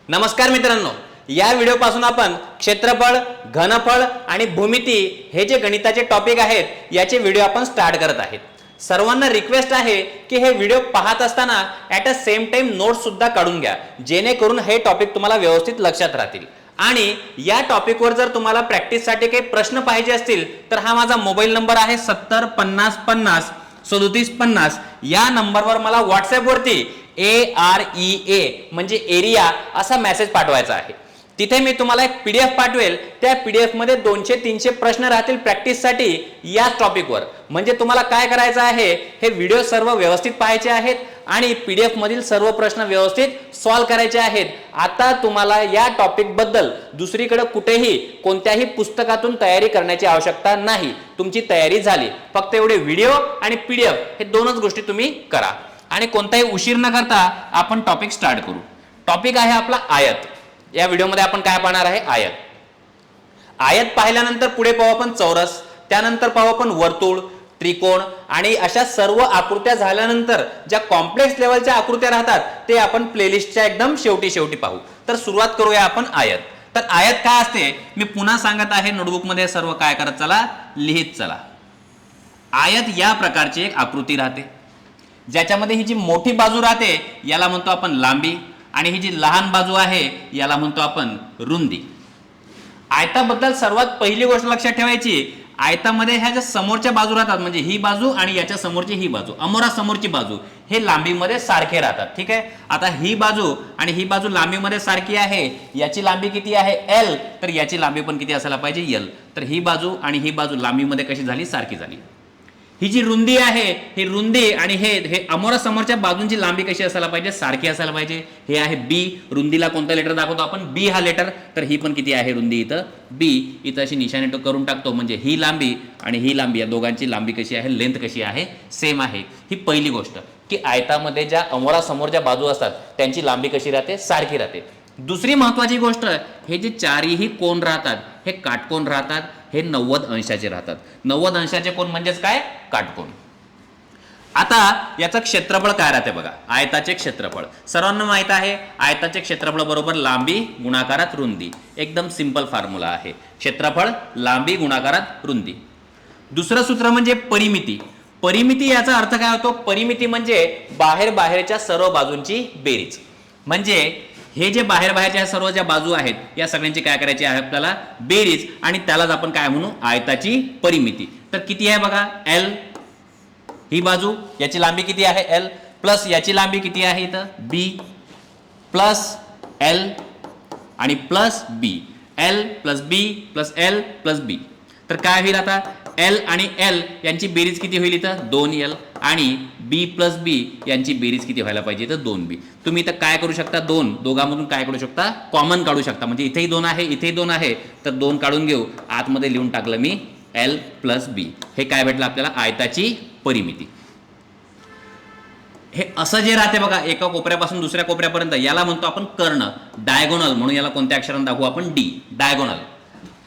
नमस्कार मित्रांनो, या व्हिडिओपासून आपण क्षेत्रफळ, घनफळ आणि भूमिती हे जे गणिताचे टॉपिक आहेत याचे व्हिडिओ आपण स्टार्ट करत आहेत. सर्वांना रिक्वेस्ट आहे की हे व्हिडिओ पाहत असताना at a same time notes सुद्धा काढून घ्या, जेणेकरून हे टॉपिक तुम्हाला व्यवस्थित लक्षात राहतील. आणि या टॉपिकवर जर तुम्हाला प्रॅक्टिससाठी काही प्रश्न पाहिजे असतील तर हा माझा मोबाईल नंबर आहे 70 50 50 37 50. या नंबरवर मला व्हॉट्सॲपवरती AREA म्हणजे एरिया असा मेसेज पाठवायचा आहे. तिथे मी तुम्हाला एक PDF पाठवेल. त्या PDF मध्ये 200-300 प्रश्न राहतील प्रॅक्टिससाठी या टॉपिकवर. म्हणजे तुम्हाला काय करायचं आहे, हे व्हिडिओ सर्व व्यवस्थित पाहायचे आहेत आणि PDF मधील सर्व प्रश्न व्यवस्थित सॉल्व्ह करायचे आहेत. आता तुम्हाला या टॉपिक बद्दल दुसरीकडे कुठेही कोणत्याही पुस्तकातून तयारी करण्याची आवश्यकता नाही. तुमची तयारी झाली, फक्त एवढे व्हिडिओ आणि PDF हे दोनच गोष्टी तुम्ही करा आणि कोणताही उशीर न करता आपण टॉपिक स्टार्ट करू. टॉपिक आहे आपला आयत. या व्हिडिओमध्ये आपण काय पाहणार आहे, आयत. आयत पाहिल्यानंतर पुढे पाहू आपण चौरस, त्यानंतर पाहू आपण वर्तुळ, त्रिकोण आणि अशा सर्व आकृत्या झाल्यानंतर ज्या कॉम्प्लेक्स लेवलच्या आकृत्या राहतात ते आपण प्लेलिस्टच्या एकदम शेवटी पाहू. तर सुरुवात करूया आपण आयत. तर आयत काय असते मी पुन्हा सांगत आहे, नोटबुकमध्ये सर्व काय करत चला, लिहित चला. आयत या प्रकारची एक आकृती राहते ज्याच्यामध्ये ही जी मोठी बाजू राहते याला म्हणतो आपण लांबी आणि ही जी लहान बाजू आहे याला म्हणतो आपण रुंदी. आयताबद्दल सर्वात पहिली गोष्ट लक्षात ठेवायची, आयतामध्ये ह्या ज्या समोरच्या बाजू राहतात म्हणजे ही बाजू आणि याच्या समोरची ही बाजू, अमोरा समोरची बाजू, हे लांबीमध्ये सारखे राहतात. ठीक आहे. आता ही बाजू आणि ही बाजू लांबीमध्ये सारखी आहे. याची लांबी किती आहे L, तर याची लांबी पण किती असायला पाहिजे L. तर ही बाजू आणि ही बाजू लांबीमध्ये कशी झाली, सारखी झाली. ही जी रुंदी आहे, ही रुंदी आणि हे अमोरा समोरच्या बाजूंची लांबी कशी असायला पाहिजे, सारखी असायला पाहिजे. हे आहे B. रुंदीला कोणता लेटर दाखवतो आपण, B हा लेटर. तर ही पण किती आहे रुंदी इथं B. इथं अशी निशाणी करून टाकतो म्हणजे ही लांबी आणि ही लांबी या दोघांची लांबी कशी आहे, लेंथ कशी आहे, सेम आहे. ही पहिली गोष्ट की आयतामध्ये ज्या अमोरा समोर ज्या बाजू असतात त्यांची लांबी कशी राहते, सारखी राहते. दुसरी महत्वाची गोष्ट, हे जे चारही कोन राहतात हे काटकोन राहतात. हे 90 अंशाचे राहतात. 90 अंशाचे कोन म्हणजेच काय, काटकोन. आता याचं क्षेत्रफळ काय राहते बघा, आयताचे क्षेत्रफळ सर्वांना माहित आहे. आयताचे क्षेत्रफळ बरोबर लांबी गुणाकारात रुंदी. एकदम सिंपल फॉर्म्युला आहे. क्षेत्रफळ लांबी गुणाकारात रुंदी. दुसरं सूत्र म्हणजे परिमिती. परिमिती याचा अर्थ काय होतो, परिमिती म्हणजे बाहेरच्या सर्व बाजूंची बेरीज. म्हणजे हे जे बाहेरच्या सर्व ज्या बाजू आहेत या सगळ्यांची काय करायची आहे आपल्याला, बेरीज. आणि त्यालाच आपण काय म्हणू, आयताची परिमिती. तर किती आहे बघा, L ही बाजू, याची लांबी किती आहे L, प्लस याची लांबी किती आहे इथं B, प्लस L आणि plus B. L plus B plus L plus B. तर काय होईल आता, L आणि L यांची बेरीज किती होईल इथं 2L आणि B प्लस B यांची बेरीज किती व्हायला पाहिजे इथं 2B. तुम्ही इथं काय करू शकता, दोघांमधून काय करू शकता, कॉमन काढू शकता. म्हणजे इथेही 2 आहे, इथेही 2 आहे, तर 2 काढून घेऊ. आतमध्ये लिहून टाकलं मी L प्लस B. हे काय भेटलं आपल्याला, आयताची परिमिती. हे असं जे राहते बघा, एका कोपऱ्यापासून दुसऱ्या कोपऱ्यापर्यंत, याला म्हणतो आपण कर्ण, डायगोनल. म्हणून याला कोणत्या अक्षराने दाखवू आपण, D, डायगोनल.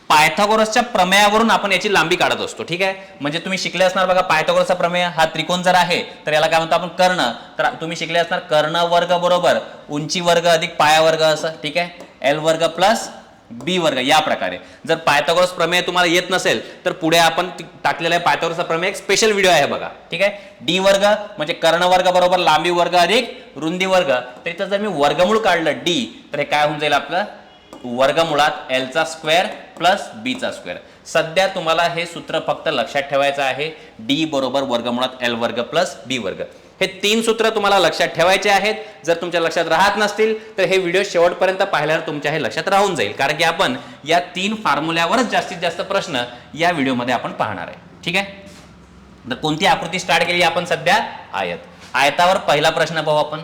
पायथागोरसच्या प्रमेयावरून आपण याची लांबी काढत असतो. ठीक आहे. म्हणजे तुम्ही शिकले असणार बघा, पायथागोरसचा प्रमेय हा त्रिकोण जर आहे तर याला काय म्हणतो आपण, कर्ण. तर तुम्ही शिकले असणार कर्ण वर्ग बरोबर उंची वर्ग अधिक पाया वर्ग असं. ठीक आहे. L वर्ग प्लस B वर्ग. या प्रकारे जर पायथागोरस प्रमेय तुम्हाला येत नसेल तर पुढे आपण टाकलेला आहे पायथागोरसचा प्रमेय, एक स्पेशल व्हिडिओ आहे बघा. ठीक आहे. D वर्ग म्हणजे कर्ण वर्ग बरोबर लांबी वर्ग अधिक रुंदी वर्ग. तर इथं जर मी वर्गमूळ काढलं D, तर हे काय होऊन जाईल आपलं, वर्गमुळात L चा स्क्वेअर प्लस B चा स्क्वेअर. सध्या तुम्हाला हे सूत्र फक्त लक्षात ठेवायचं आहे, D बरोबर वर्गमुळात L वर्ग प्लस B वर्ग. हे 3 सूत्र तुम्हाला लक्षात ठेवायचे आहेत. जर तुमच्या लक्षात राहत नसतील तर हे व्हिडिओ शेवटपर्यंत पाहिल्यावर तुमच्या हे लक्षात राहून जाईल, कारण की आपण या 3 फॉर्म्युल्यावरच जास्तीत जास्त प्रश्न या व्हिडिओमध्ये आपण पाहणार आहे. ठीक आहे. तर कोणती आकृती स्टार्ट केली आपण सध्या, आयत. आयतावर पहिला प्रश्न पाहू आपण.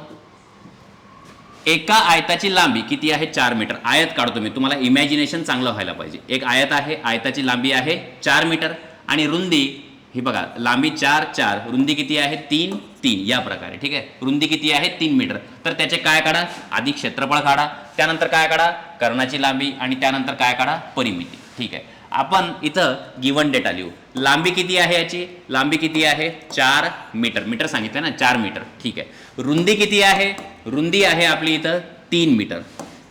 एका आयताची लांबी किती आहे, 4 मीटर. आयत काढतो मी, तुम्हाला इमॅजिनेशन चांगलं व्हायला पाहिजे. एक आयत आहे, आयताची लांबी आहे 4 मीटर आणि रुंदी ही बघा, लांबी 4 रुंदी किती आहे 3 या प्रकारे. ठीक आहे. रुंदी किती आहे 3 मीटर. तर त्याचे काय काढा, आधी क्षेत्रफळ काढा, त्यानंतर काय काढा, कर्णाची लांबी आणि त्यानंतर काय काढा, परिमिती. ठीक आहे. आपण इथं गिवन डेटा लिहू. लांबी किती आहे याची, लांबी किती आहे 4 मीटर. मीटर सांगितलं ना, 4 मीटर. ठीक आहे. रुंदी किती आहे, रुंदी आहे आपली इथं 3 मीटर.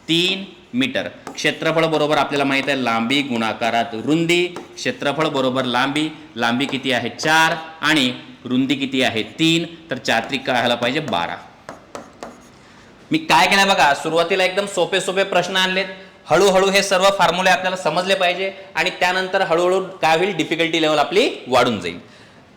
3 मीटर. क्षेत्रफळ बरोबर आपल्याला माहित आहे लांबी गुणाकारात रुंदी. क्षेत्रफळ बरोबर लांबी, लांबी किती आहे 4 आणि रुंदी किती आहे 3, तर 4 त्रिक काय व्हायला पाहिजे 12. मी काय केलंय बघा, सुरुवातीला एकदम सोपे सोपे प्रश्न आणलेत. हळूहळू हे सर्व फॉर्म्युले आपल्याला समजले पाहिजे आणि त्यानंतर हळूहळू काय होईल, डिफिकल्टी लेवल आपली वाढून जाईल.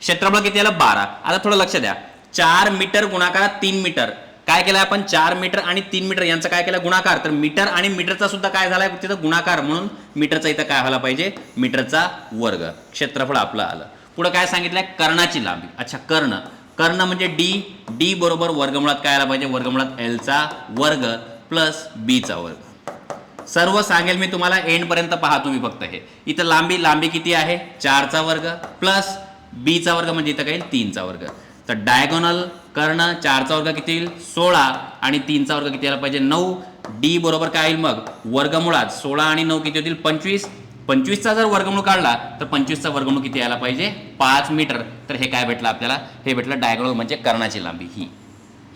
क्षेत्रफळ किती आलं 12. आता थोडं लक्ष द्या, 4 मीटर गुणाकारात 3 मीटर. काय केलं आपण, 4 मीटर आणि 3 मीटर यांचा काय केलं गुणाकार, तर मीटर आणि मीटरचा सुद्धा काय झालाय तिथं गुणाकार, म्हणून मीटरचा इथं काय व्हायला पाहिजे मीटरचा वर्ग. क्षेत्रफळ आपलं आलं. पुढे काय सांगितलंय, कर्णाची लांबी. अच्छा, कर्ण, कर्ण म्हणजे डी, डी बरोबर वर्गमुळात काय आला पाहिजे, वर्गमुळात एल चा वर्ग प्लस बी चा वर्ग. सर्व सांगेल मी तुम्हाला, एंड पर्यंत पहा तुम्ही फक्त. हे इथं लांबी, लांबी किती आहे 4 चा वर्ग प्लस बी चा वर्ग म्हणजे इथं काय 3 चा वर्ग. तर डायगोनल कर्ण 4 चा वर्ग किती येईल 16 आणि 3 चा वर्ग किती यायला पाहिजे 9. डी बरोबर काय येईल मग वर्गमुळात 16 आणि 9 किती होतील 25. 25 चा जर वर्गमूळ काढला तर 25 चा वर्गमूळ किती यायला पाहिजे 5 मीटर. तर हे काय भेटलं आपल्याला, हे भेटलं डायगोनल म्हणजे कर्णाची लांबी.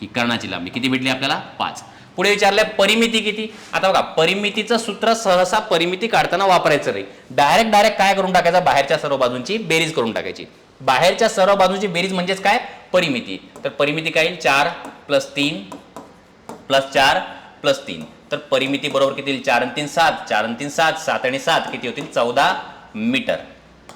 ही कर्णाची लांबी किती भेटली आपल्याला 5. पुढे विचारलंय परिमिती किती. आता बघा, परिमितीचं सूत्र सहसा परिमिती काढताना वापरायचं नाही. डायरेक्ट काय करून टाकायचं, बाहेरच्या सर्व बाजूंची बेरीज करून टाकायची. बाहेरच्या सर्व बाजूंची बेरीज म्हणजेच काय परिमिती. तर परिमिती काय येईल 4 + 3 + 4 + 3. तर परिमिती बरोबर किती येईल 4 आणि 3 7, 4 आणि 3 7, 7 आणि 7 किती होतील 14 मीटर.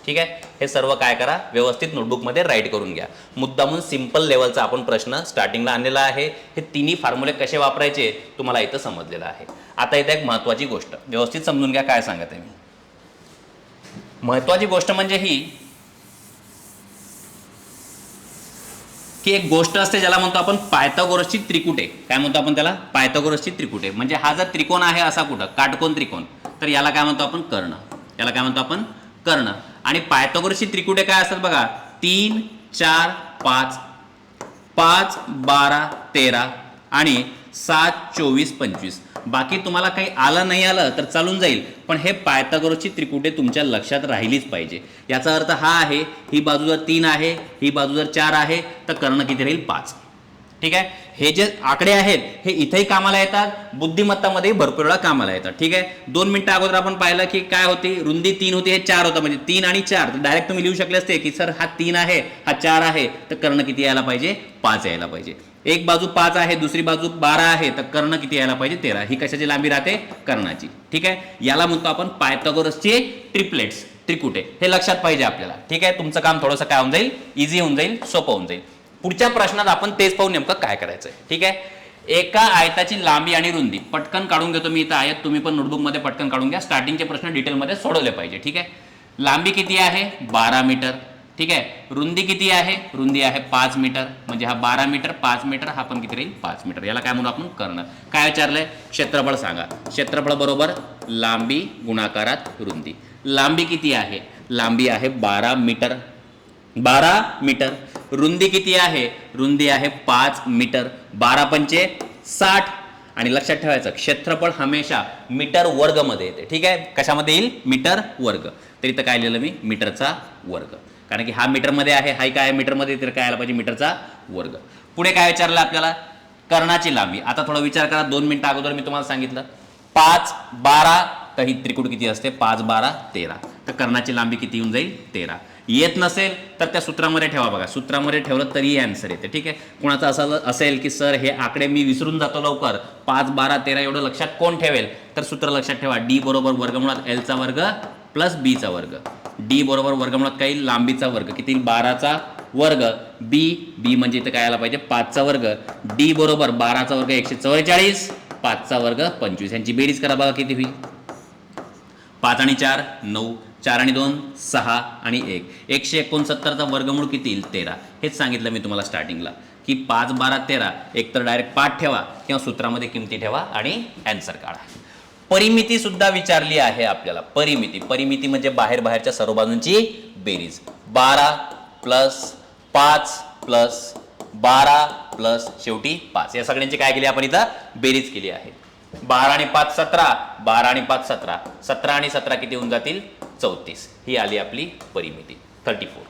ठीक आहे, हे सर्व काय करा व्यवस्थित नोटबुकमध्ये राईट करून घ्या. मुद्दामून सिंपल लेवलचा आपण प्रश्न स्टार्टिंगला आणलेला आहे. हे तिन्ही फॉर्म्युले कसे वापरायचे तुम्हाला इथं समजलेलं आहे. आता इथं एक महत्त्वाची गोष्ट व्यवस्थित समजून घ्या, काय सांगत आहे मी. महत्त्वाची गोष्ट म्हणजे ही की एक गोष्ट असते ज्याला म्हणतो आपण पायथागोरसची त्रिकुटे. काय म्हणतो आपण त्याला, पायथागोरसची त्रिकुटे. म्हणजे हा जर त्रिकोण आहे असा कुठं काटकोन त्रिकोण, तर याला काय म्हणतो आपण कर्ण. याला काय म्हणतो आपण कर्ण. आणि पायथागोरसची त्रिकुटे काय असतात बघा, 3 4 5, 5 12 13 आणि 7 24 25. बाकी तुम्हाला काही आलं नाही आलं तर चालून जाईल, पण हे पायथागोरसची त्रिकुटे तुमच्या लक्षात राहिलीच पाहिजे. याचा अर्थ हा आहे, ही बाजू जर 3 आहे, ही बाजू जर 4 आहे, तर कर्ण किती राहील 5. ठीक आहे, हे जे आकडे आहेत हे इथेही कामाला येतात, बुद्धिमत्तामध्ये भरपूर वेळा कामाला येतात. ठीक आहे, 2 मिनिटं अगोदर आपण पाहिलं की काय होती, रुंदी 3 होती, हे 4 होतं. म्हणजे 3 आणि 4 तर डायरेक्ट तुम्ही लिहू शकले असते की सर हा 3 आहे, हा 4 आहे, तर कर्ण किती यायला पाहिजे 5 यायला पाहिजे. एक बाजू 5 आहे, दुसरी बाजू 12 आहे, तर कर्ण किती यायला पाहिजे 13. ही कशाची लांबी राहते कर्णाची. ठीक आहे, याला म्हणतो आपण पायथागोरसचे ट्रिपलेट्स, त्रिकुटे. हे लक्षात पाहिजे आपल्याला. ठीक आहे, तुमचं काम थोडंसं काय होऊन जाईल, इझी होऊन जाईल, सोपं होऊन जाईल. पुढच्या प्रश्नात आपण तेच पाहून नेमकं काय करायचं आहे. ठीक आहे, एका आयताची लांबी आणि रुंदी पटकन काढून घेतो मी इथं आयत, तुम्ही पण नोटबुकमध्ये पटकन काढून घ्या. स्टार्टिंगचे प्रश्न डिटेलमध्ये सोडवले पाहिजे. ठीक आहे, लांबी किती आहे 12 मीटर. ठीक आहे, रुंदी किती आहे, रुंदी आहे 5 मीटर. म्हणजे हा 12 मीटर 5 मीटर, हा पण किती राहील 5 मीटर. याला काय म्हणू आपण कर्ण. काय विचारलंय, क्षेत्रफळ सांगा. क्षेत्रफळ बरोबर लांबी गुणाकारात रुंदी. लांबी किती आहे, लांबी आहे 12 मीटर, 12 मीटर. रुंदी किती आहे, रुंदी आहे 5 मीटर. 12 पंचे 60. आणि लक्षात ठेवायचं क्षेत्रफळ हमेशा मीटर वर्ग मध्ये येते. ठीक आहे, कशामध्ये येईल मीटर वर्ग. तर इथं काय लिहिलं मी मीटरचा वर्ग, कारण की हा मीटरमध्ये आहे, हा काय मीटरमध्ये, तर काय आला पाहिजे मीटरचा वर्ग. पुढे काय विचारलं आपल्याला, कर्णाची लांबी. आता थोडा विचार करा, 2 मिनिटं अगोदर मी तुम्हाला सांगितलं 5 12, तर ही त्रिकुट किती असते 5 12 13. तर कर्णाची लांबी किती येऊन जाईल 13. येत नसेल तर त्या सूत्रामध्ये ठेवा. बघा सूत्रामध्ये ठेवलं तरी आन्सर येते. ठीक आहे, कोणाचं असं असेल की सर हे आकडे मी विसरून जातो लवकर, 5 12 13 एवढं लक्षात कोण ठेवेल, तर सूत्र लक्षात ठेवा, डी बरोबर वर्गमुळात एल चा वर्ग प्लस बी चा वर्ग. डी बरोबर वर्गमुळात काय येईल लांबीचा वर्ग किती 12 चा वर्ग, बी म्हणजे इथं काय आला पाहिजे 5 चा वर्ग. डी बरोबर 12 चा वर्ग 144, 5 चा वर्ग 25. यांची बेरीज करा बघा किती होईल, 5 आणि 4 9, 4 आणि 2 6 आणि 1, 169 चा वर्गमूळ किती येईल 13. हेच सांगितलं मी तुम्हाला स्टार्टिंगला की 5 12 13, एक तर डायरेक्ट पाठ ठेवा किंवा सूत्रामध्ये किमती ठेवा आणि आन्सर काढा. परिमिती सुद्धा विचारली आहे आपल्याला. परिमिती म्हणजे बाहेरच्या सर्व बाजूंची बेरीज. 12 प्लस 5 प्लस 12 प्लस शेवटी 5, या सगळ्यांची काय केली आपण इथं बेरीज केली आहे. 12 आणि 5 17, 12 आणि 5 17, 17 आणि 17 किती होऊन जातील 34. ही आली आपली परिमिती 34.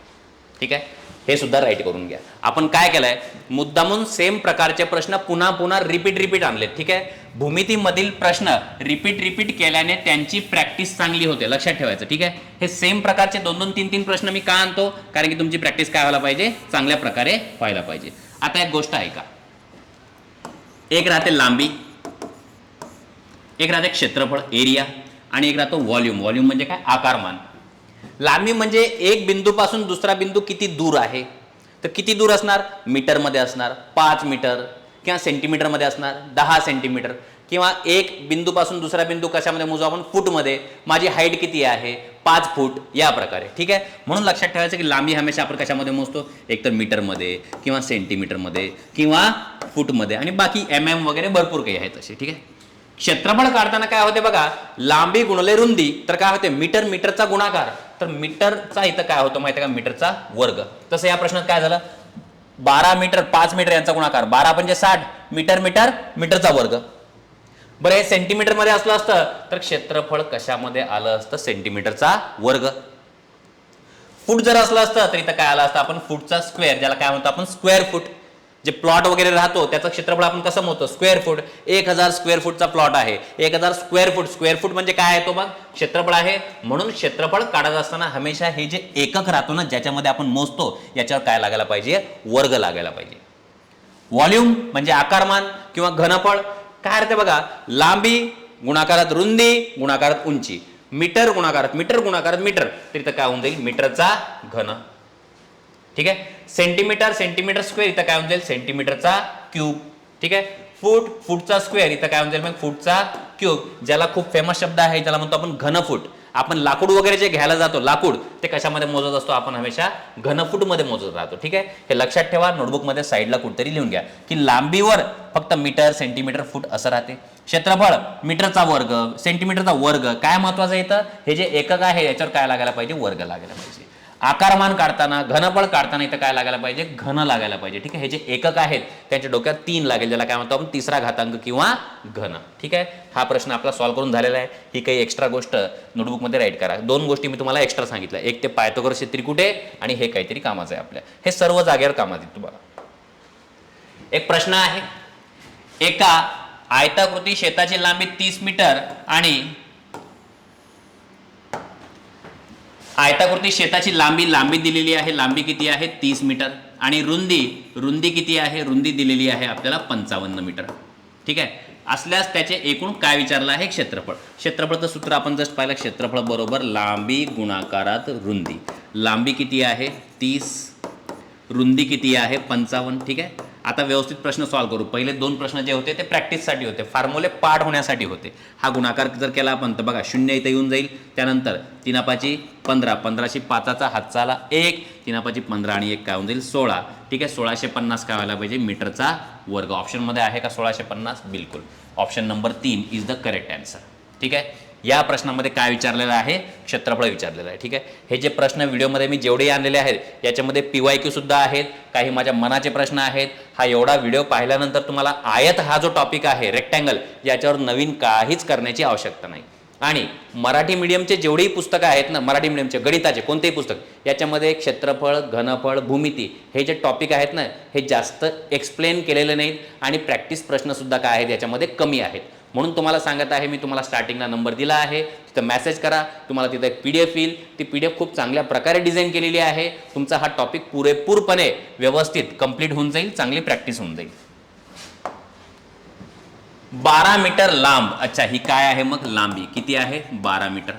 ठीक आहे, हे सुद्धा राईट करून घ्या. आपण काय केलंय, मुद्दामून सेम प्रकारचे प्रश्न पुन्हा पुन्हा रिपीट आणलेत. ठीक आहे, भूमितीमधील प्रश्न रिपीट केल्याने त्यांची प्रॅक्टिस चांगली होते, लक्षात ठेवायचं. ठीक आहे, हे सेम प्रकारचे 2-2, 3-3 प्रश्न मी का आणतो, कारण की तुमची प्रॅक्टिस काय व्हायला पाहिजे, चांगल्या प्रकारे व्हायला पाहिजे. आता एक गोष्ट ऐका, एक राहते लांबी, एक राहते क्षेत्रफळ एरिया, आणि एक राहतो व्हॉल्यूम. व्हॉल्यूम म्हणजे काय, आकारमान. लांबी म्हणजे एक बिंदूपासून दुसरा बिंदू किती दूर आहे, तर किती दूर असणार, मीटरमध्ये असणार, 5 मीटर, किंवा सेंटीमीटरमध्ये असणार 10 सेंटीमीटर, किंवा एक बिंदूपासून दुसरा बिंदू कशामध्ये मोजू आपण, फूटमध्ये. माझी हाईट किती आहे, 5 फूट, या प्रकारे. ठीक आहे, म्हणून लक्षात ठेवायचं की लांबी हमेशा आपण कशामध्ये मोजतो, एकतर मीटरमध्ये, किंवा सेंटीमीटरमध्ये, किंवा फूटमध्ये, आणि बाकी MM वगैरे भरपूर काही आहेत असे. ठीक आहे, क्षेत्रफळ काढताना काय होते बघा, लांबी गुणले रुंदी, तर काय होते, मीटरचा गुणाकार, तर मीटरचा इथं काय होतं माहिती आहे का, मीटरचा वर्ग. तसं या प्रश्नात काय झालं, 12 मीटर 5 मीटर यांचा गुणाकार, 12 म्हणजे 60, मीटरचा वर्ग. बरं, हे सेंटीमीटर मध्ये असलं असतं तर क्षेत्रफळ कशामध्ये आलं असतं, सेंटीमीटरचा वर्ग. फूट जर असलं असतं तर इथं काय आलं असतं, आपण फूटचा स्क्वेअर, ज्याला काय म्हणतो आपण स्क्वेअर फूट. जे प्लॉट वगैरे राहतो त्याचं क्षेत्रफळ आपण कसं मोजतो, स्क्वेअर फूट. 1000 स्क्वेअर फूटचा प्लॉट आहे, 1000 स्क्वेअर फूट म्हणजे काय आहे, तो मग क्षेत्रफळ आहे. म्हणून क्षेत्रफळ काढत असताना हमेशा हे जे एकक राहतो ना, ज्याच्यामध्ये आपण मोजतो, याच्यावर काय लागायला पाहिजे, वर्ग लागायला पाहिजे. व्हॉल्यूम म्हणजे आकारमान किंवा घनफळ. काय अर्थ बघा, लांबी गुणाकारात रुंदी गुणाकारात उंची, मीटर गुणाकारात मीटर, तर इथं काय होऊन जाईल, मीटरचा घन. ठीक आहे, सेंटीमीटर स्क्वेअर, इथं काय होऊन जाईल, सेंटीमीटरचा क्यूब. ठीक आहे, फूटचा स्क्वेअर, इथं काय होऊन जाईल, मग फूटचा क्यूब. ज्याला खूप फेमस शब्द आहे, ज्याला म्हणतो आपण घनफूट. आपण लाकूड वगैरे जे घ्यायला जातो, लाकूड ते कशामध्ये मोजत असतो, आपण हमेशा घनफूटमध्ये मोजत राहतो. ठीक आहे, हे लक्षात ठेवा, नोटबुकमध्ये साईडला कुठेतरी लिहून घ्या की लांबीवर फक्त मीटर, सेंटीमीटर, फूट असं राहते. क्षेत्रफळ मीटरचा वर्ग, सेंटीमीटरचा वर्ग. काय महत्वाचं इथं, हे जे एकक आहे याच्यावर काय लागायला पाहिजे, वर्ग लागायला पाहिजे. आकारमान काढताना, घनफळ काढताना इथं काय लागायला पाहिजे, घन लागायला पाहिजे. ठीक आहे, हे जे एकक आहेत त्यांच्या डोक्यात 3 लागेल, ज्याला काय म्हणतो आपण तिसरा घातांक किंवा घन. ठीक आहे, हा प्रश्न आपला सॉल्व्ह करून झालेला आहे. ही काही एक्स्ट्रा गोष्ट नोटबुकमध्ये राईट करा. 2 गोष्टी मी तुम्हाला एक्स्ट्रा सांगितल्या, एक ते पायथागोरसचे त्रिकुट आहे, आणि हे काहीतरी कामाचं आहे आपल्या, हे सर्व जागेवर कामात येईल तुम्हाला. एक प्रश्न आहे, एका आयताकृती शेताची लांबी 30 मीटर आणि आयताकृती शेताची लांबी दिलेली आहे, लांबी किती आहे, 30 मीटर, आणि रुंदी किती आहे, रुंदी दिलेली आहे आपल्याला 55 मीटर. ठीक आहे, असल्यास त्याचे एकूण काय विचारलं आहे, क्षेत्रफळचं सूत्र आपण जस्ट पाहिलं, क्षेत्रफळ बरोबर लांबी गुणाकारात रुंदी. लांबी किती आहे 30, रुंदी किती आहे 55. ठीक आहे, आता व्यवस्थित प्रश्न सॉल्व्ह करू. पहिले 2 प्रश्न जे होते ते प्रॅक्टिससाठी होते, फॉर्म्युले पाठ होण्यासाठी होते. हा गुणाकार जर केला आपण तर बघा 0 इथं येऊन जाईल, त्यानंतर 3 15, 15 5चा हातचाला 1, 3 15 आणि 1 काय होऊन जाईल 16. ठीक आहे, 1650 काय व्हायला पाहिजे, मीटरचा वर्ग. ऑप्शनमध्ये आहे का 1650, बिलकुल. Option number 3 is the correct answer. ठीक आहे, या प्रश्नामध्ये काय विचारलेलं आहे, क्षेत्रफळ विचारलेलं आहे. ठीक आहे, हे जे प्रश्न व्हिडिओमध्ये मी जेवढे आणलेले आहेत याच्यामध्ये PYQ सुद्धा आहेत, काही माझ्या मनाचे प्रश्न आहेत. हा एवढा व्हिडिओ पाहिल्यानंतर तुम्हाला आयत हा जो टॉपिक आहे, रेक्टँगल, याच्यावर नवीन काहीच करण्याची आवश्यकता नाही. आणि मराठी मीडियमचे जेवढेही पुस्तकं आहेत ना, मराठी मीडियमचे गणिताचे कोणतेही पुस्तक, याच्यामध्ये क्षेत्रफळ, घनफळ, भूमिती हे जे टॉपिक आहेत ना, हे जास्त एक्सप्लेन केलेले नाहीत, आणि प्रॅक्टिस प्रश्नसुद्धा काय आहेत याच्यामध्ये कमी आहेत. म्हणून तुम्हाला सांगत आहे मी, तुम्हाला स्टार्टिंगला नंबर दिला आहे, तिथं मेसेज करा, तुम्हाला तिथं एक PDF येईल. ती PDF खूप चांगल्या प्रकारे डिझाईन केलेली आहे. तुमचा हा टॉपिक पुरेपूरपणे व्यवस्थित कंप्लीट होऊन जाईल, चांगली प्रॅक्टिस होऊन जाईल. 12 मीटर लांब, अच्छा ही काय आहे मग, लांबी किती आहे 12 मीटर,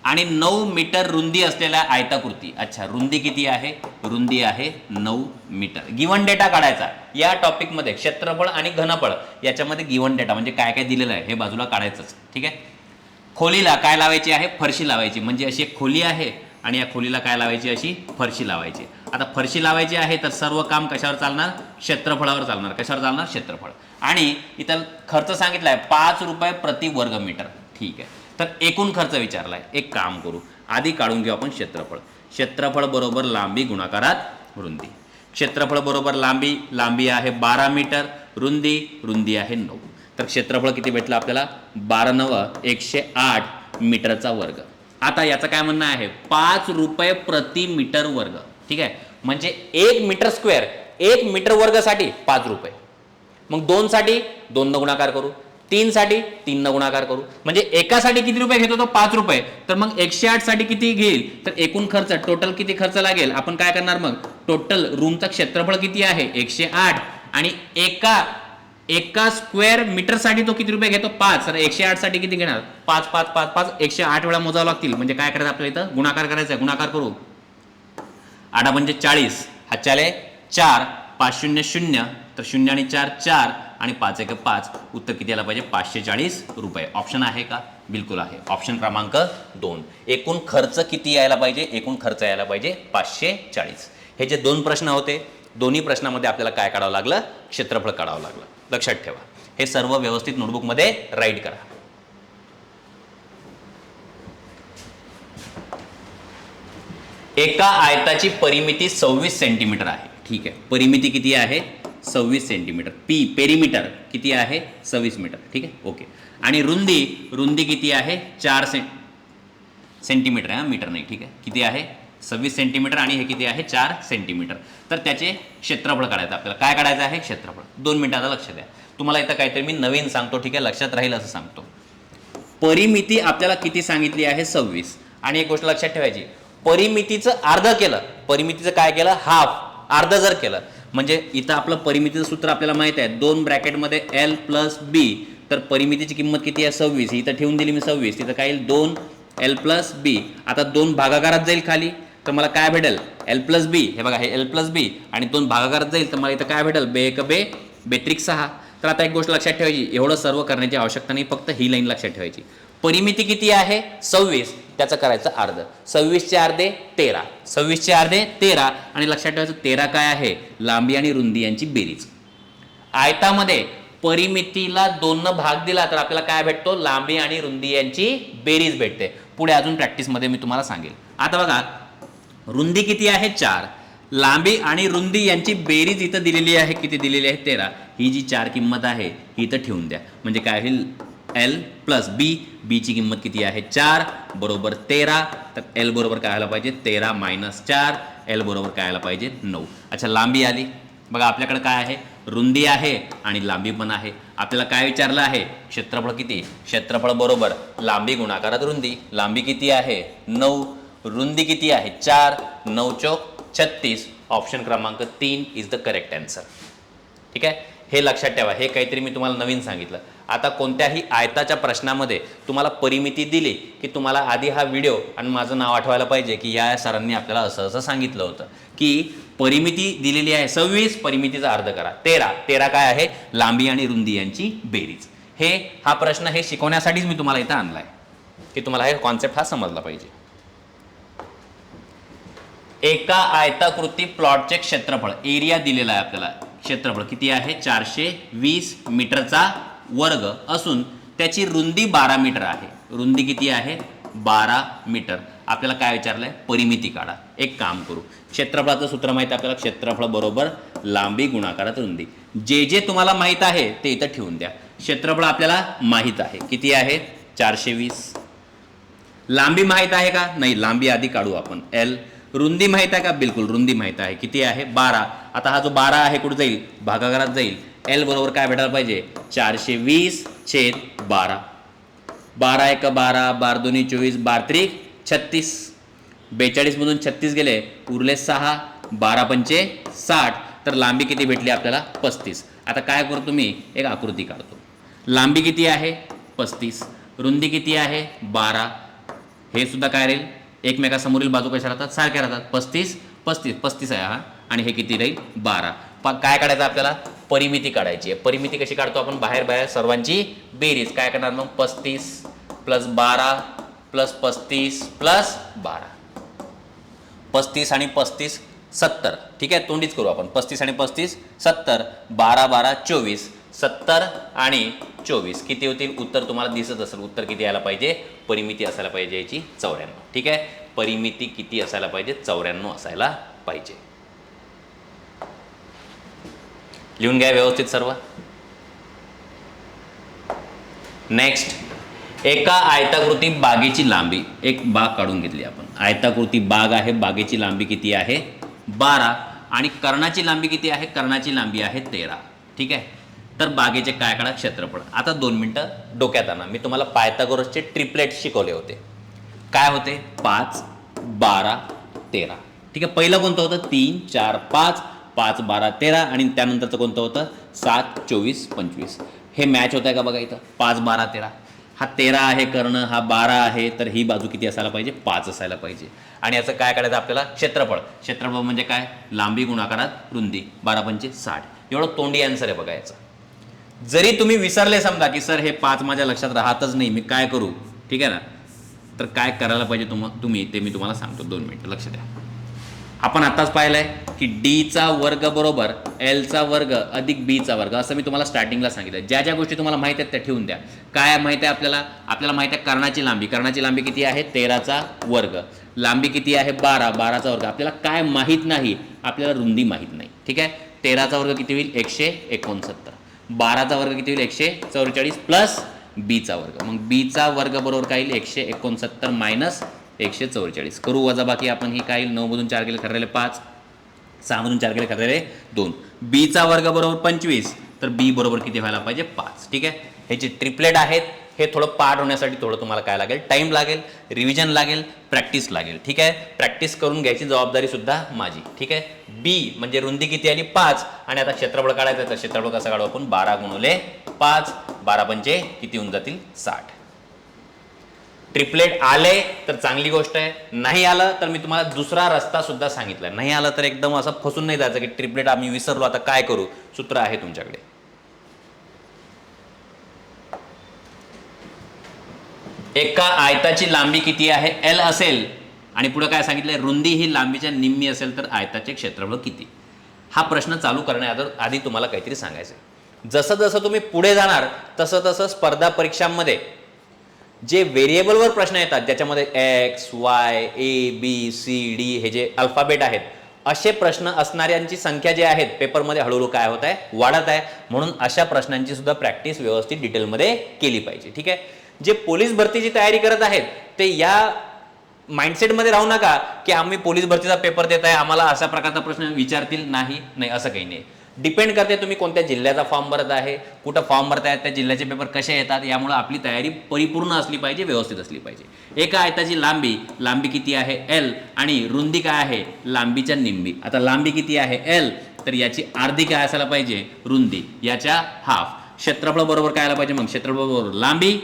आणि 9 मीटर रुंदी असलेल्या आयताकृती. अच्छा, रुंदी किती आहे, रुंदी आहे 9 मीटर. गिवन डेटा काढायचा या टॉपिकमध्ये, क्षेत्रफळ आणि घनफळ याच्यामध्ये गिवन डेटा म्हणजे काय काय दिलेलं आहे हे बाजूला काढायचंच. ठीक आहे, खोलीला काय लावायची आहे, फरशी लावायची. म्हणजे अशी एक खोली आहे आणि या खोलीला काय लावायची, अशी फरशी लावायची. आता फरशी लावायची आहे तर सर्व काम कशावर चालणार, क्षेत्रफळावर चालणार. कशावर चालणार, क्षेत्रफळ. आणि इथं खर्च सांगितला आहे 5 रुपये प्रति वर्ग मीटर. ठीक आहे, तर एकूण खर्च विचारलाय. एक काम करू, आधी काढून घेऊ आपण क्षेत्रफळ. क्षेत्रफळ बरोबर लांबी गुणाकारात रुंदी. क्षेत्रफळ बरोबर लांबी आहे 12 मीटर, रुंदी आहे 9. तर क्षेत्रफळ किती भेटलं आपल्याला, 12 9 108 मीटरचा वर्ग. आता याचं काय म्हणणं आहे, 5 रुपये प्रति मीटर वर्ग. ठीक आहे, म्हणजे 1 मीटर स्क्वेअर 1 मीटर वर्गसाठी 5 रुपये. मग 2 साठी 2 न गुणाकार करू, 3 साठी 3 न गुणाकार करू, म्हणजे एकासाठी किती रुपये घेतो तो 5 रुपये. तर मग 108 साठी किती घेईल, तर एकूण खर्च टोटल किती खर्च लागेल आपण काय करणार, मग टोटल रूमचं क्षेत्रफळ किती आहे 108 आणि एका स्क्वेअर मीटर साठी तो किती रुपये घेतो 5. तर 108 साठी किती घेणार 5 5 5 5 108 वेळा मोजावं लागतील. म्हणजे काय करायचं आपल्याला इथं गुणाकार करायचा आहे. गुणाकार करू, 8 म्हणजे 40, हातच्याले 4 5 0 0, तर 0 आणि 4 4 आणि 5 1 5. उत्तर किती यायला पाहिजे 540 रुपये. ऑप्शन आहे का, बिलकुल आहे. ऑप्शन क्रमांक 2. एकूण खर्च किती यायला पाहिजे, एकूण खर्च यायला पाहिजे 540. हे जे 2 प्रश्न होते, दोन्ही प्रश्नामध्ये आपल्याला काय काढावं लागलं, क्षेत्रफळ काढावं लागलं. लक्षात ठेवा, हे सर्व व्यवस्थित नोटबुकमध्ये राईट करा. एका आयताची परिमिती 26 सेंटीमीटर आहे. ठीक आहे, परिमिती किती आहे 26 सेंटीमीटर. पेरिमीटर किती आहे 26 मीटर. ठीक आहे, ओके. आणि रुंदी किती आहे 4 सेंटीमीटर आहे, मीटर नाही. ठीक आहे, किती आहे 26 सेंटीमीटर आणि हे किती आहे 4 सेंटीमीटर. तर त्याचे क्षेत्रफळ काढायचं आपल्याला. काय काढायचं आहे क्षेत्रफळ. 2 मिनिटाचं लक्ष द्या. तुम्हाला इथं काहीतरी मी नवीन सांगतो, ठीक आहे, लक्षात राहील असं सांगतो. परिमिती आपल्याला किती सांगितली आहे 26. आणि एक गोष्ट लक्षात ठेवायची, परिमितीचं अर्ध केलं, परिमितीचं काय केलं हाफ, अर्ध जर केलं म्हणजे इथं आपलं परिमितीचं सूत्र आपल्याला माहित आहे 2 ब्रॅकेटमध्ये L + B. तर परिमितीची किंमत किती आहे 26. इथं ठेवून दिली मी 26. तिथं काय येईल 2L + B. आता 2 भागाकारात जाईल खाली, तर मला काय भेटेल L + B. हे बघा, हे L + B आणि 2 भागाकारात जाईल तर मला इथं काय भेटेल 2 1 2 बेत्रिक 6. तर आता एक गोष्ट लक्षात ठेवायची, एवढं सर्व करण्याची आवश्यकता नाही, फक्त ही लाईन लक्षात ठेवायची. परिमिती किती आहे 26, त्याचं करायचं अर्ध. 26 चे अर्धे 13, 26 चे अर्धे 13 आणि लक्षात ठेवायचं 13 काय आहे लांबी आणि रुंदी यांची बेरीज. आयतामध्ये परिमितीला 2 न भाग दिला तर आपल्याला काय भेटतो लांबी आणि रुंदी यांची बेरीज भेटते. पुढे अजून प्रॅक्टिसमध्ये मी तुम्हाला सांगेल. आता बघा, रुंदी किती आहे 4, लांबी आणि रुंदी यांची बेरीज इथं दिलेली आहे, किती दिलेली आहे 13. ही जी 4 किंमत आहे ही इथं ठेवून द्या. म्हणजे काय होईल L + B. B ची किंमत किती आहे 4 बरोबर 13. तर L बरोबर काय आलं पाहिजे 13 - 4. L बरोबर काय आलं पाहिजे 9. अच्छा, लांबी आली. बघा आपल्याकडे काय आहे रुंदी आहे आणि लांबी पण आहे. आपल्याला काय विचारलं आहे क्षेत्रफळ किती. क्षेत्रफळ बरोबर लांबी गुणाकारात रुंदी. लांबी किती आहे 9, रुंदी किती आहे 4, 9 चौक 36. ऑप्शन क्रमांक 3 इज द करेक्ट आन्सर. ठीक आहे, हे लक्षात ठेवा. हे काहीतरी मी तुम्हाला नवीन सांगितलं. आता कोणत्याही आयताच्या प्रश्नामध्ये तुम्हाला परिमिती दिली की तुम्हाला आधी हा व्हिडिओ आणि माझं नाव आठवायला पाहिजे की या सरांनी आपल्याला असं असं सांगितलं होतं की परिमिती दिलेली आहे 26, परिमितीचा अर्ध करा 13. 13 काय आहे लांबी आणि रुंदी यांची बेरीज. हा प्रश्न हे शिकवण्यासाठीच मी तुम्हाला इथं आणलाय की तुम्हाला हे कॉन्सेप्ट हा समजला पाहिजे. एका आयताकृती प्लॉटचे क्षेत्रफळ एरिया दिलेला आहे आपल्याला. क्षेत्रफळ किती आहे 420 मीटरचा वर्ग असून त्याची रुंदी 12 मीटर आहे. रुंदी किती आहे 12 मीटर. आपल्याला काय विचारलंय परिमिती काढा. एक काम करू, क्षेत्रफळाचं सूत्र माहिती आपल्याला. क्षेत्रफळ बरोबर लांबी गुणाकारात रुंदी. जे जे तुम्हाला माहित आहे ते इथं ठेवून द्या. क्षेत्रफळ आपल्याला माहित आहे किती आहे 420. लांबी माहित आहे का नाही, लांबी आधी काढू आपण L. रुंदी माहित आहे का, बिलकुल रुंदी माहित आहे किती आहे 12. आता हा जो 12 आहे कुठे जाईल भागाकारात जाईल. L बरोबर काय भेटायला पाहिजे 420/12. 12 1 12, 12 2 24, 12 3 36. 42 मधून 36 गेले, उरले 6, 12 पंचे 60. तर लांबी किती भेटली आपल्याला 35. आता काय करतो मी एक आकृती काढतो. लांबी किती आहे 35, रुंदी किती आहे 12. हे सुद्धा काय राहील एकमेकासमोरील बाजू कशा राहतात सारख्या राहतात. 35 35 35 आहे हा आणि हे किती राहील 12. काय काढायचं आपल्याला परिमिती काढायची आहे. परिमिती कशी काढतो आपण बाहेर सर्वांची बेरीज. काय करणार मग 35 + 12 + 35 + 12. 35 आणि 35 70. ठीक आहे, तोंडीच करू आपण. 35 आणि 35 70. 12 12 24. 70 आणि 24 किती होतील उत्तर तुम्हाला दिसत असेल. उत्तर किती यायला पाहिजे परिमिती असायला पाहिजे याची 94. ठीक आहे, परिमिती किती असायला पाहिजे 94 असायला पाहिजे. लिहून घ्या व्यवस्थित सर्व. नेक्स्ट, एका आयताकृती बागेची लांबी. एक बाग काढून घेतली आपण. आयताकृती बाग आहे, बागेची लांबी किती आहे 12 आणि कर्णाची लांबी किती आहे? कर्णाची लांबी आहे 13. ठीक आहे. तर बागेचे काय काढा? क्षेत्रफळ. आता 2 मिनिटं डोक्यात आणा. मी तुम्हाला पायथागोरसचे ट्रिपलेट शिकवले होते. काय होते? 5, 12, 13. ठीक आहे. पहिलं कोणतं होतं? 3, 4, 5, 5, 12, 13 आणि त्यानंतरचं कोणतं होतं? 7, 24, 25. हे मॅच होत आहे का बघा इथं? 5, 12, 13. हा 13 आहे कर्ण, हा 12 आहे, तर ही बाजू किती असायला पाहिजे? 5 असायला पाहिजे. आणि याचं काय करायचं आपल्याला? क्षेत्रफळ. क्षेत्रफळ म्हणजे काय? लांबी गुणाकारात रुंदी. 12 पंचे 60. एवढं तोंडी आन्सर आहे बघा याचं. जरी तुम्ही विसरले समजा की सर हे 5 माझ्या लक्षात राहतच नाही, मी काय करू? ठीक आहे ना. तर काय करायला पाहिजे तुम्ही ते मी तुम्हाला सांगतो. 2 मिनिटं लक्ष द्या. आपण आताच पाहिलंय की डीचा वर्ग बरोबर एलचा वर्ग अधिक बीचा वर्ग, असं मी तुम्हाला स्टार्टिंगला सांगितलं. ज्या ज्या गोष्टी तुम्हाला माहिती आहेत त्या ठेवून द्या. काय माहिती आहे आपल्याला? आपल्याला माहिती आहे कर्णाची लांबी. कर्णाची लांबी किती आहे? 13चा वर्ग. लांबी किती आहे? 12. 12चा वर्ग. आपल्याला काय माहीत नाही? आपल्याला रुंदी माहीत नाही. ठीक आहे. 13चा वर्ग किती होईल? 169. 12चा वर्ग किती होईल? 144 प्लस बीचा वर्ग. मग बीचा वर्ग बरोबर काय येईल? 169 मायनस 144. करू वजाबाकी आपण. ही काय येईल? 9 मधून 4 गेले खरलेले 5, 6 मधून 4 गेले खरलेले 2. बीचा वर्ग बरोबर 25, तर बी बरोबर किती व्हायला पाहिजे? 5. ठीक आहे. हे जे ट्रिपलेट आहेत हे थोडं पाठ होण्यासाठी थोडं तुम्हाला काय लागेल? टाईम लागेल, रिव्हिजन लागेल, प्रॅक्टिस लागेल. ठीक आहे. प्रॅक्टिस करून घ्यायची जबाबदारी सुद्धा माझी. ठीक आहे. बी म्हणजे रुंदी किती आली? 5. आणि आता क्षेत्रफळ काढायचं. तर क्षेत्रफळ कसं काढू आपण? 12 गुणिले 5. 12 पंचे किती होऊन जातील? 60. ट्रिपलेट आले तर चांगली गोष्ट आहे. नाही आलं तर मी तुम्हाला दुसरा रस्ता सुद्धा सांगितला. नाही आलं तर एकदम असं फसून नाही जायचं की ट्रिपलेट आम्ही विसरलो, आता काय करू? सूत्र आहे तुमच्याकडे. एका आयताची लांबी किती आहे? एल असेल आणि पुढे काय सांगितलंय? रुंदी ही लांबीच्या निम्मी असेल तर आयताचे क्षेत्रफळ किती? हा प्रश्न चालू करण्याआधी तुम्हाला काहीतरी सांगायचं आहे. जसं जसं तुम्ही पुढे जाणार तसं तसं स्पर्धा परीक्षांमध्ये जे व्हेरिएबलवर प्रश्न येतात, ज्याच्यामध्ये एक्स, वाय, ए, बी, सी, डी हे जे अल्फाबेट आहेत, असे प्रश्न असणाऱ्यांची संख्या जे आहेत पेपरमध्ये हळूहळू काय होत आहे? वाढत आहे. म्हणून अशा प्रश्नांची सुद्धा प्रॅक्टिस व्यवस्थित डिटेलमध्ये केली पाहिजे. ठीक आहे. जे पोलीस भरतीची तयारी करत आहेत ते या माइंडसेटमध्ये राहू नका की आम्ही पोलीस भरतीचा पेपर देत आहे, आम्हाला अशा प्रकारचा प्रश्न विचारतील. नाही, असं काही नाही. डिपेंड करते तुम्ही कोणत्या जिल्ह्याचा फॉर्म भरत आहे, कुठं फॉर्म भरतायत, त्या जिल्ह्याचे पेपर कसे येतात. यामुळे आपली तयारी परिपूर्ण असली पाहिजे, व्यवस्थित असली पाहिजे. एका आयताची लांबी किती आहे? एल आणि रुंदी काय आहे? लांबीच्या निम्मी. आता लांबी किती आहे? एल, तर याची अर्धी काय असायला पाहिजे? रुंदी. याच्या हाफ. क्षेत्रफळ बरोबर काय आला पाहिजे? मग क्षेत्रफळ बरोबर लांबी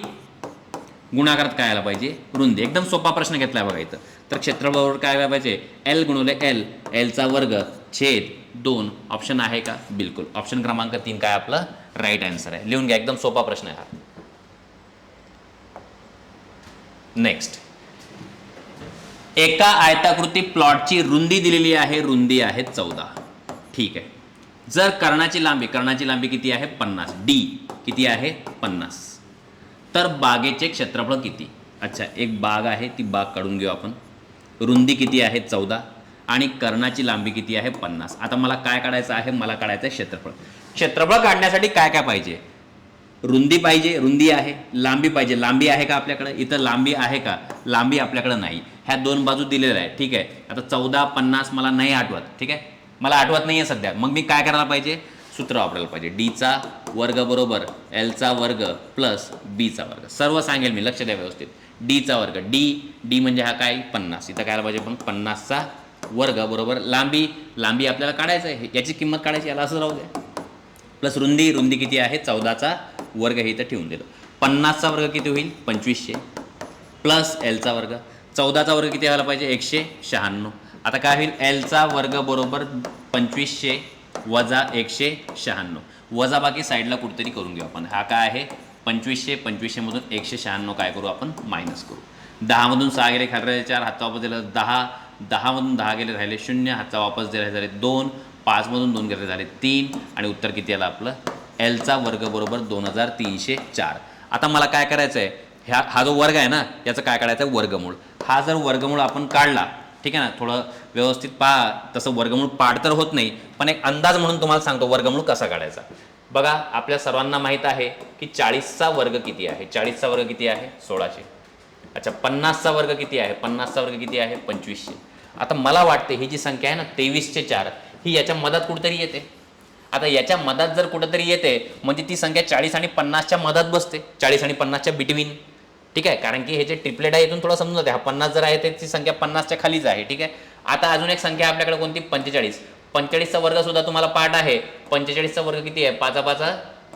गुणाकारात काय आला पाहिजे? रुंदी. एकदम सोपा प्रश्न घेतलाय बघा इथं. तर क्षेत्रफळ बरोबर काय आला पाहिजे? एल गुणिले एल, एलचा वर्ग छेद 2. ऑप्शन आहे का? बिलकुल. ऑप्शन क्रमांक 3 काय आपलं राईट आन्सर आहे. लिहून घ्या. एकदम सोपा प्रश्न आहे हा. नेक्स्ट. एका आयताकृती प्लॉटची रुंदी दिलेली आहे. रुंदी आहे 14. ठीक आहे. जर कर्णाची लांबी किती आहे? 50. डी किती आहे? 50. तर बागेचे क्षेत्रफळ किती? अच्छा, एक बाग आहे, ती बाग काढून घेऊ आपण. रुंदी किती आहे? 14 आणि कर्णाची लांबी किती आहे? 50. आता मला काय काढायचं आहे? मला काढायचं आहे क्षेत्रफळ. क्षेत्रफळ काढण्यासाठी काय काय पाहिजे? रुंदी पाहिजे, रुंदी आहे. लांबी पाहिजे, लांबी आहे का आपल्याकडे? इथं लांबी आहे का? लांबी आपल्याकडे नाही. ह्या दोन बाजू दिलेल्या आहेत. ठीक आहे. आता 14, 50 मला नाही आठवत. ठीक आहे. मला आठवत नाही आहे सध्या. मग मी काय करायला पाहिजे? सूत्र वापरायला पाहिजे. डीचा वर्ग बरोबर एलचा वर्ग प्लस बीचा वर्ग. सर्व सांगेल मी, लक्ष द्या व्यवस्थित. डीचा वर्ग, डी म्हणजे हा काय? 50. इथं काय पाहिजे? पण 50चा वर्ग बरोबर लांबी आपल्याला काढायचं आहे, याची किंमत काढायची, याला असं राहू द्या. प्लस रुंदी किती आहे? 14चा वर्ग हे इथं ठेवून दिलं. 50चा वर्ग किती होईल? 2500 प्लस एलचा वर्ग. 14चा वर्ग किती व्हायला पाहिजे? 196. आता काय होईल? एलचा वर्ग बरोबर 2500 वजा 196. वजा बाकी साईडला कुठेतरी करून घेऊ आपण. हा काय आहे? 2500 मधून 196 काय करू आपण? मायनस करू. 10 मधून 6 गेले खाली 4, हातचा वापस दिला 10. 10 मधून 10 गेले राहिले 0, हातचा वापस दिला झाले 2. 5 मधून 2 गेले झाले 3 आणि उत्तर किती आलं आपलं? एलचा वर्ग बरोबर 2304. आता मला काय करायचं आहे? हा जो वर्ग आहे ना, याचं काय काढायचं आहे? वर्गमूळ. हा जर वर्गमूळ आपण काढला, ठीक आहे ना, थोडं व्यवस्थित पहा. तसं वर्गमूळ पाठ तर होत नाही, पण एक अंदाज म्हणून तुम्हाला सांगतो वर्गमूळ कसा काढायचा. बघा, आपल्या सर्वांना माहीत आहे की 40चा वर्ग किती आहे? 40चा वर्ग किती आहे? 1600. अच्छा, 50चा वर्ग किती आहे? 50चा वर्ग किती आहे? 2500. आता मला वाटते ही जी संख्या आहे ना 23/4 ही याच्या मधात कुठेतरी येते. आता याच्या मधात जर कुठेतरी येते म्हणजे ती संख्या 40 आणि 50च्या मधात बसते, 40 आणि 50च्या बिटवीन. ठीक आहे, कारण की हे जे ट्रिपलेट आहे इथून थोडं समजून जाते. हा 50 जर आहे तर ती संख्या 50च्या खालीच आहे. ठीक आहे, आता अजून एक संख्या आपल्याकडे कोणती 45. 45चा वर्ग सुद्धा तुम्हाला पाठ आहे. 45चा वर्ग किती आहे? 5 5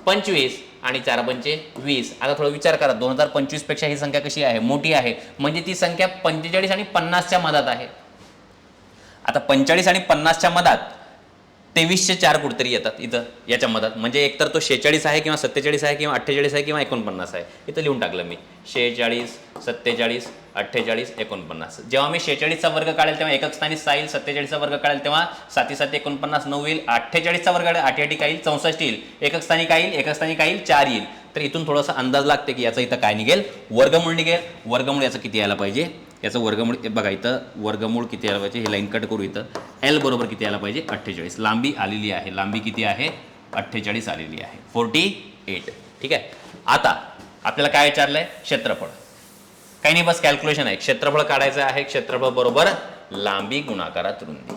25 आणि 4 5 20. आता थोडा विचार करा, 2025 पेक्षा ही संख्या कशी आहे? मोठी आहे. म्हणजे ती संख्या 45 आणि 50च्या मधात आहे. आता 45 आणि 50च्या मधात 23/4 कुठेतरी येतात इथं याच्या मधात. म्हणजे एकतर तो 46 आहे किंवा 47 आहे किंवा 48 आहे किंवा 49 आहे. इथं लिहून टाकलं मी 46, 47, 48, 49. जेव्हा मी 46चा वर्ग काढेल तेव्हा एकक स्थानी 6 येईल, 47चा वर्ग काढेल तेव्हा 7 7 49 9 येईल, 48चा वर्ग काढेल 8 8 काय येईल 64 येईल, एकक स्थानी काय येईल? एकक स्थानी काय येईल? 4 येईल. तर इथून थोडासा अंदाज लागते की याचा इथं काय निघेल? वर्गमूळ निघेल. वर्गमूळ याचं किती यायला पाहिजे? याचं वर्गमूळ बघा इथं वर्गमूळ किती यायला पाहिजे? हे लाईन कट करू. इथं एल बरोबर किती यायला पाहिजे? 48. लांबी आलेली आहे. लांबी किती आहे? 48 आलेली आहे. 48. ठीक आहे, आता आपल्याला काय विचारलंय? क्षेत्रफळ. काही नाही, बस कॅल्क्युलेशन आहे. क्षेत्रफळ काढायचं आहे. क्षेत्रफळ बरोबर लांबी गुणाकारात रुंदी.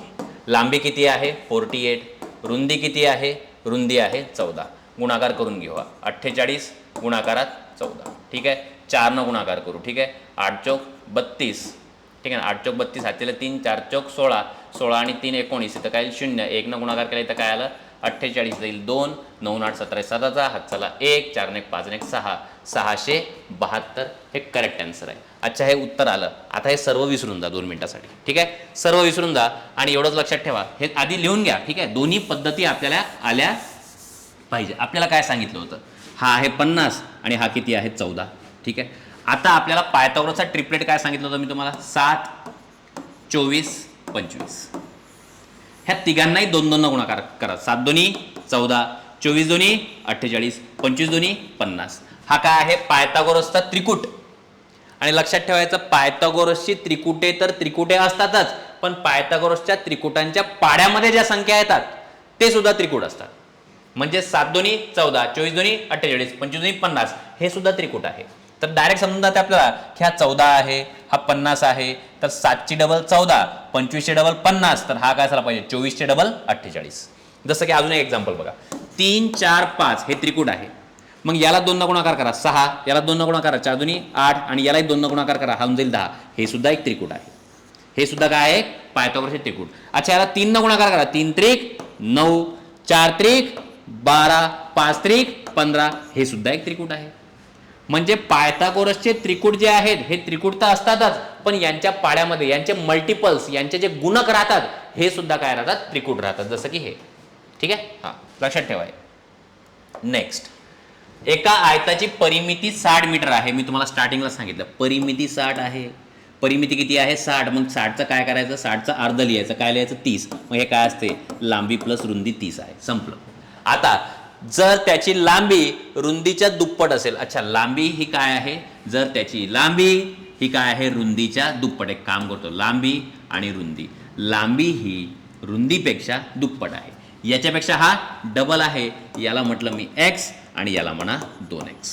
लांबी किती आहे? 48. रुंदी किती आहे? रुंदी आहे 14. गुणाकार करून घेऊ. 48 गुणाकारात 14. ठीक आहे, 4 न गुणाकार करू. ठीक आहे, 8 चौक 32. ठीक आहे ना, 8 चौक 32, हातला 3, 4 चौक 16, 16 आणि 3 19. इथं काय 0. 1 न गुणाकार केला इथं काय आलं? 48 जाईल 2, 9 8 17 7चा हातचाला 1, 4 1 5 1 6, 672 हे करेक्ट आन्सर आहे. अच्छा, हे उत्तर आलं. आता हे सर्व विसरून जा 2 मिनिटासाठी. ठीक आहे, सर्व विसरून जा आणि एवढंच लक्षात ठेवा, हे आधी लिहून घ्या. ठीक आहे, दोन्ही पद्धती आपल्याला आल्या पाहिजे. आपल्याला काय सांगितलं होतं? हा आहे 50 आणि हा किती आहे? 14. ठीक आहे, आता आपल्याला पायथागोरसचा ट्रिपलेट काय सांगितलं होतं मी तुम्हाला? 7 24 25. ह्या तिघांनाही 2 2 गुणाकार करा. 7 2 14, 24 2 48, 25 2 50. हा काय आहे? पायथागोरसचा त्रिकूट. आणि लक्षात ठेवायचं, पायथागोरसची त्रिकुटे तर त्रिकुटे असतातच, पण पायथागोरसच्या त्रिकुटांच्या पाड्यामध्ये ज्या संख्या येतात ते सुद्धा त्रिकूट असतात. म्हणजे 7 2 14, 24 2 48, 25 2 50 हे सुद्धा त्रिकूट आहे. तर डायरेक्ट समजून जाते आपल्याला की हा 14 आहे, हा 50 आहे. तर 7ची डबल 14, 25ची डबल 50. तर हा काय झाला पाहिजे? 24ची डबल 48. जसं की अजून एक एक्झाम्पल बघा, 3 4 5 हे त्रिकूट आहे. मग याला 2 न गुणाकार करा 6, याला 2 न गुणाकार 4 2 8 आणि यालाही 2 न गुणाकार करा, हा जाईल 10. हे सुद्धा एक त्रिकूट आहे. हे सुद्धा काय आहे? पायथागोरसचे त्रिकूट. अच्छा, याला 3 न गुणाकार करा, 3 त्रिक 9, 4 त्रिक 12, 5 त्रिक 15. हे सुद्धा एक त्रिकूट आहे. म्हणजे पायथागोरसचे त्रिकूट जे आहेत हे त्रिकूट तर असतातच, पण यांच्या पाड्यामध्ये यांचे मल्टिपल्स, यांचे जे गुणक राहतात हे सुद्धा काय राहतात? त्रिकूट राहतात. जसं की हे. ठीक आहे, हा लक्षात ठेवाय. नेक्स्ट, एका आयताची परिमिती 60 मीटर आहे. मी तुम्हाला स्टार्टिंगला सांगितलं परिमिती 60 आहे. परिमिती किती आहे? 60. मग 60चं काय करायचं? 60चा अर्ध लिहायचं. काय लिहायचं? 30. मग हे काय असते? लांबी प्लस रुंदी 30 आहे. संपलं. आता जर त्याची लांबी रुंदीच्या दुप्पट असेल. अच्छा, लांबी ही काय आहे? जर त्याची लांबी ही काय आहे? रुंदीच्या दुप्पट. एक काम करतो, लांबी आणि रुंदी. लांबी ही रुंदीपेक्षा दुप्पट आहे. याच्यापेक्षा हा डबल आहे. याला म्हटलं मी x आणि याला म्हणा 2x.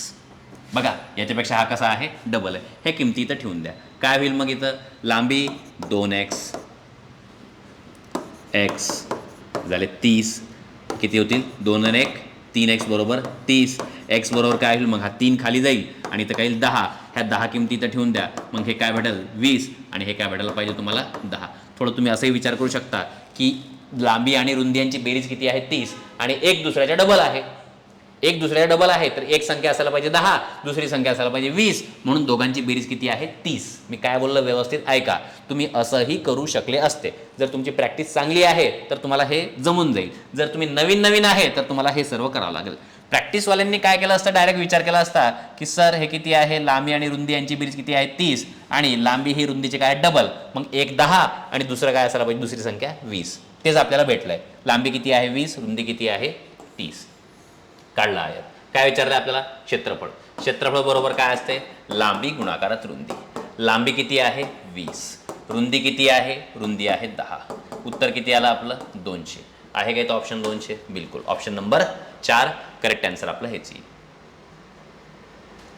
बघा, याच्यापेक्षा हा कसा आहे? डबल आहे. हे किमती इथं ठेवून द्या. काय होईल मग इथं? लांबी 2x, x झाले 30. किती होतील? 2 आणि 1 3x बरोबर 30. x बरोबर काय होईल? मग हा 3 खाली जाईल आणि इथं काय येईल? 10. ह्या 10 किमती इथं ठेवून द्या. मग हे काय भेटेल? 20 आणि हे काय भेटायला पाहिजे तुम्हाला? 10. थोडं तुम्ही असंही विचार करू शकता की लांबी आणि रुंदी यांची बेरीज किती आहे? 30 आणि एक दुसऱ्याच्या डबल आहे. एक दुसऱ्याच्या डबल आहे तर एक संख्या असायला पाहिजे 10, दुसरी संख्या असायला पाहिजे 20. म्हणून दोघांची बेरीज किती आहे? 30. मी काय बोललो व्यवस्थित ऐका. तुम्ही असंही करू शकले असते. जर तुमची प्रॅक्टिस चांगली आहे तर तुम्हाला हे जमून जाईल. जर तुम्ही नवीन आहे तर तुम्हाला हे सर्व करावं लागेल. प्रॅक्टिसवाल्यांनी काय केलं असतं? डायरेक्ट विचार केला असता की सर हे किती आहे? लांबी आणि रुंदी यांची बेरीज किती आहे? 30 आणि लांबी ही रुंदीची काय? डबल. मग एक 10 आणि दुसरं काय असायला पाहिजे? दुसरी संख्या 20. तेच आपल्याला भेटलंय. लांबी किती आहे? 20, रुंदी किती आहे? 30. काढला आहे. काय विचारलं आपल्याला? क्षेत्रफळ. क्षेत्रफळ बरोबर काय असते? लांबी गुणाकारात रुंदी. लांबी किती आहे? 20. रुंदी किती आहे? रुंदी आहे 10. उत्तर किती आलं आपलं? 200. आहे काय तो ऑप्शन 200? बिलकुल. ऑप्शन नंबर 4 करेक्ट आन्सर आपलं हेच येईल.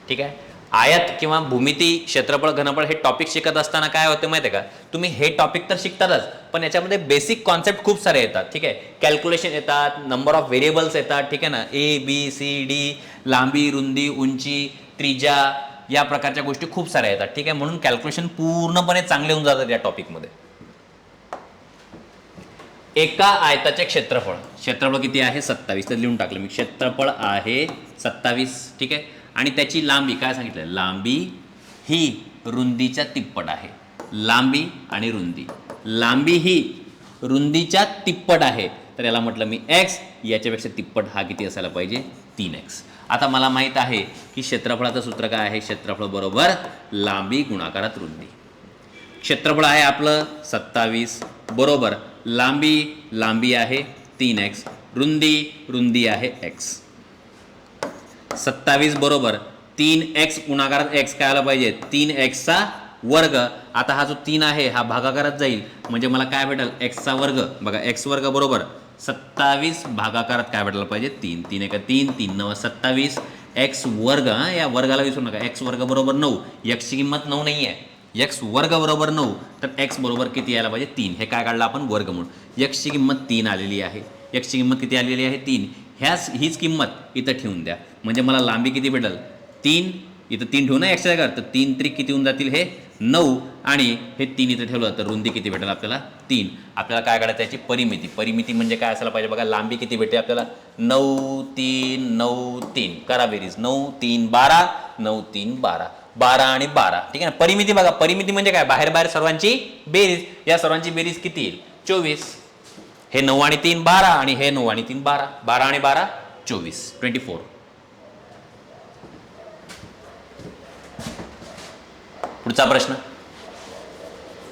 ठीक आहे. आयत किंवा भूमिती, क्षेत्रफळ, घनफळ हे टॉपिक शिकत असताना काय होतं माहिती आहे का, तुम्ही हे टॉपिक तर शिकतातच, पण याच्यामध्ये बेसिक कॉन्सेप्ट खूप सारे येतात. ठीक आहे, कॅल्क्युलेशन येतात, नंबर ऑफ व्हेरिएबल्स येतात. ठीक आहे ना, ABCD, लांबी, रुंदी, उंची, त्रिज्या, या प्रकारच्या गोष्टी खूप साऱ्या येतात. ठीक आहे, म्हणून कॅल्क्युलेशन पूर्णपणे चांगले होऊन जातात या टॉपिकमध्ये. एका आयताचे क्षेत्रफळ, क्षेत्रफळ किती आहे 27, तर लिहून टाकलं मी, क्षेत्रफळ आहे 27. ठीक आहे, आणि त्याची लांबी काय सांगितलं, लांबी ही रुंदीच्या तिप्पट आहे. लांबी आणि रुंदी, लांबी ही रुंदीच्या तिप्पट आहे, तर याला म्हटलं मी x, याच्यापेक्षा तिप्पट हा किती असायला पाहिजे 3x. आता मला माहित आहे की क्षेत्रफळाचं सूत्र काय आहे, क्षेत्रफळ बरोबर लांबी गुणाकारात रुंदी. क्षेत्रफळ आहे आपलं 27 बरोबर लांबी आहे 3x, रुंदी आहे x. 27 बरोबर 3x गुणाकारात x काय आला पाहिजे 3x चा वर्ग. आता हा जो 3 आहे हा भागाकारात जाईल, म्हणजे मला काय भेटेल x चा वर्ग. बघा x वर्ग बरोबर 27 भागाकारात काय भेटायला पाहिजे 3. 3 1 3, 3 9 27, x वर्ग. या वर्गाला विसरू नका, x वर्ग बरोबर 9, x ची किंमत 9 नाही आहे, x वर्ग बरोबर 9, तर x बरोबर किती यायला पाहिजे 3. हे काय काढलं आपण वर्गमूळ. x ची किंमत 3 आलेली आहे, x ची किंमत किती आलेली आहे 3. हीच किंमत इथं ठेवून द्या, म्हणजे मला लांबी किती भेटेल 3. इथं 3 ठेवू ना एक्स्ट्रा जागा, तर 3 त्रिक किती होऊन जातील हे 9, आणि हे 3 इथं ठेवलं तर रुंदी किती भेटेल आपल्याला 3. आपल्याला काय काढायचं याची परिमिती. परिमिती म्हणजे काय असायला पाहिजे बघा, लांबी किती भेटते आपल्याला 9 3 9 3, करा बेरीज 9 3 12, 9 3 12, 12 आणि 12. ठीक आहे ना, परिमिती बघा, परिमिती म्हणजे काय, बाहेर सर्वांची बेरीज. या सर्वांची बेरीज किती येईल 24. हे 9 आणि 3 12, आणि हे 9 आणि 3 12, 12 आणि 12 24, 24. पुढचा प्रश्न,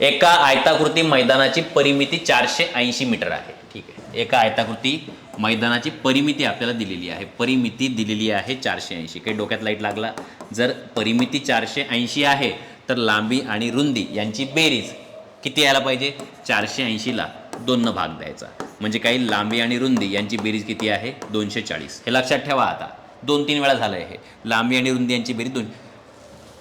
एका आयताकृती मैदानाची परिमिती 480 मीटर आहे. ठीक आहे, एका आयताकृती मैदानाची परिमिती आपल्याला दिलेली आहे, परिमिती दिलेली आहे 480. काही डोक्यात लाईट लागला, जर परिमिती 480 आहे तर लांबी आणि रुंदी यांची बेरीज किती यायला पाहिजे 480ला 2 न भाग द्यायचा, म्हणजे काही लांबी आणि रुंदी यांची बेरीज किती आहे 240. हे लक्षात ठेवा. आता 2-3 वेळा झालंय हे, लांबी आणि रुंदी यांची बेरीज 2.